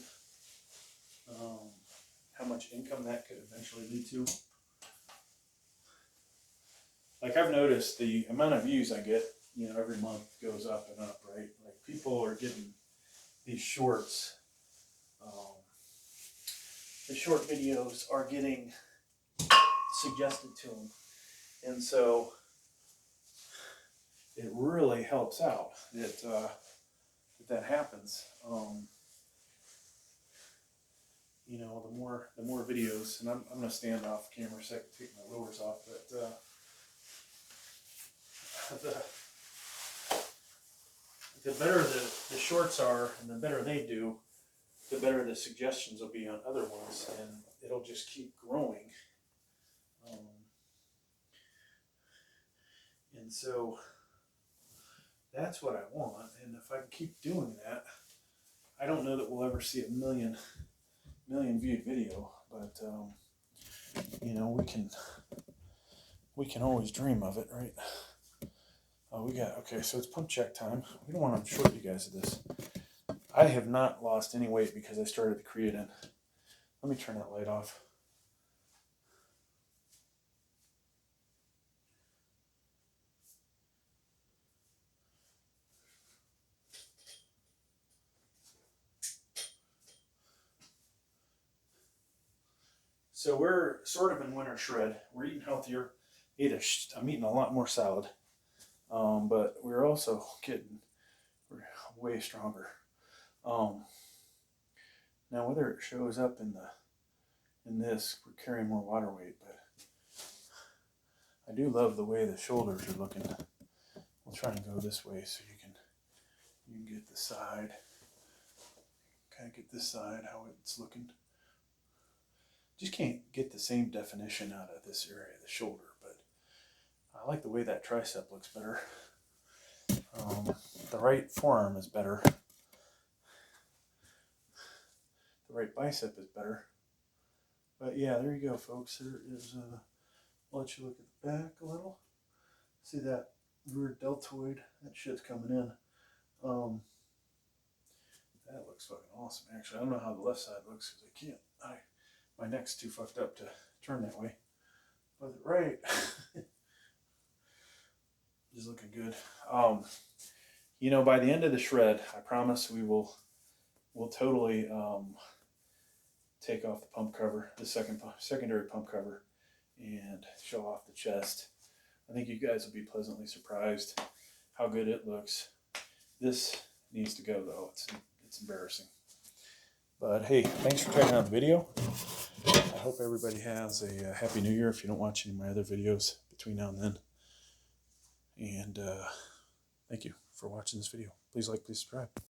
how much income that could eventually lead to? Like, I've noticed the amount of views I get, you know, every month goes up and up, right? Like, people are getting these shorts. The short videos are getting suggested to them, and so it really helps out that that happens. You know, the more videos, and I'm gonna stand off camera so I can take my lowers off, but the better the shorts are and the better they do, the better the suggestions will be on other ones, and it'll just keep growing. And so that's what I want, and if I can keep doing that, I don't know that we'll ever see a million viewed video, but you know, we can always dream of it, right? Okay, so it's pump check time. We don't want to short you guys of this. I have not lost any weight because I started the creatine. Let me turn that light off. So we're sort of in winter shred. We're eating healthier. I'm eating a lot more salad, but we're also we're way stronger. Now whether it shows up in this, we're carrying more water weight, but I do love the way the shoulders are looking. We'll try and go this way so you can get the side. Kind of get this side how it's looking. Just can't get the same definition out of this area of the shoulder, but I like the way that tricep looks better. The right forearm is better. The right bicep is better. But yeah, there you go, folks. There is, I'll let you look at the back a little. See that rear deltoid? That shit's coming in. That looks fucking awesome, actually. I don't know how the left side looks because I can't. My neck's too fucked up to turn that way. But the right is looking good. You know, by the end of the shred, I promise we'll totally take off the pump cover, the secondary pump cover, and show off the chest. I think you guys will be pleasantly surprised how good it looks. This needs to go though. It's embarrassing. But hey, thanks for checking out the video. I hope everybody has a happy new year if you don't watch any of my other videos between now and then. And thank you for watching this video. Please like, please subscribe.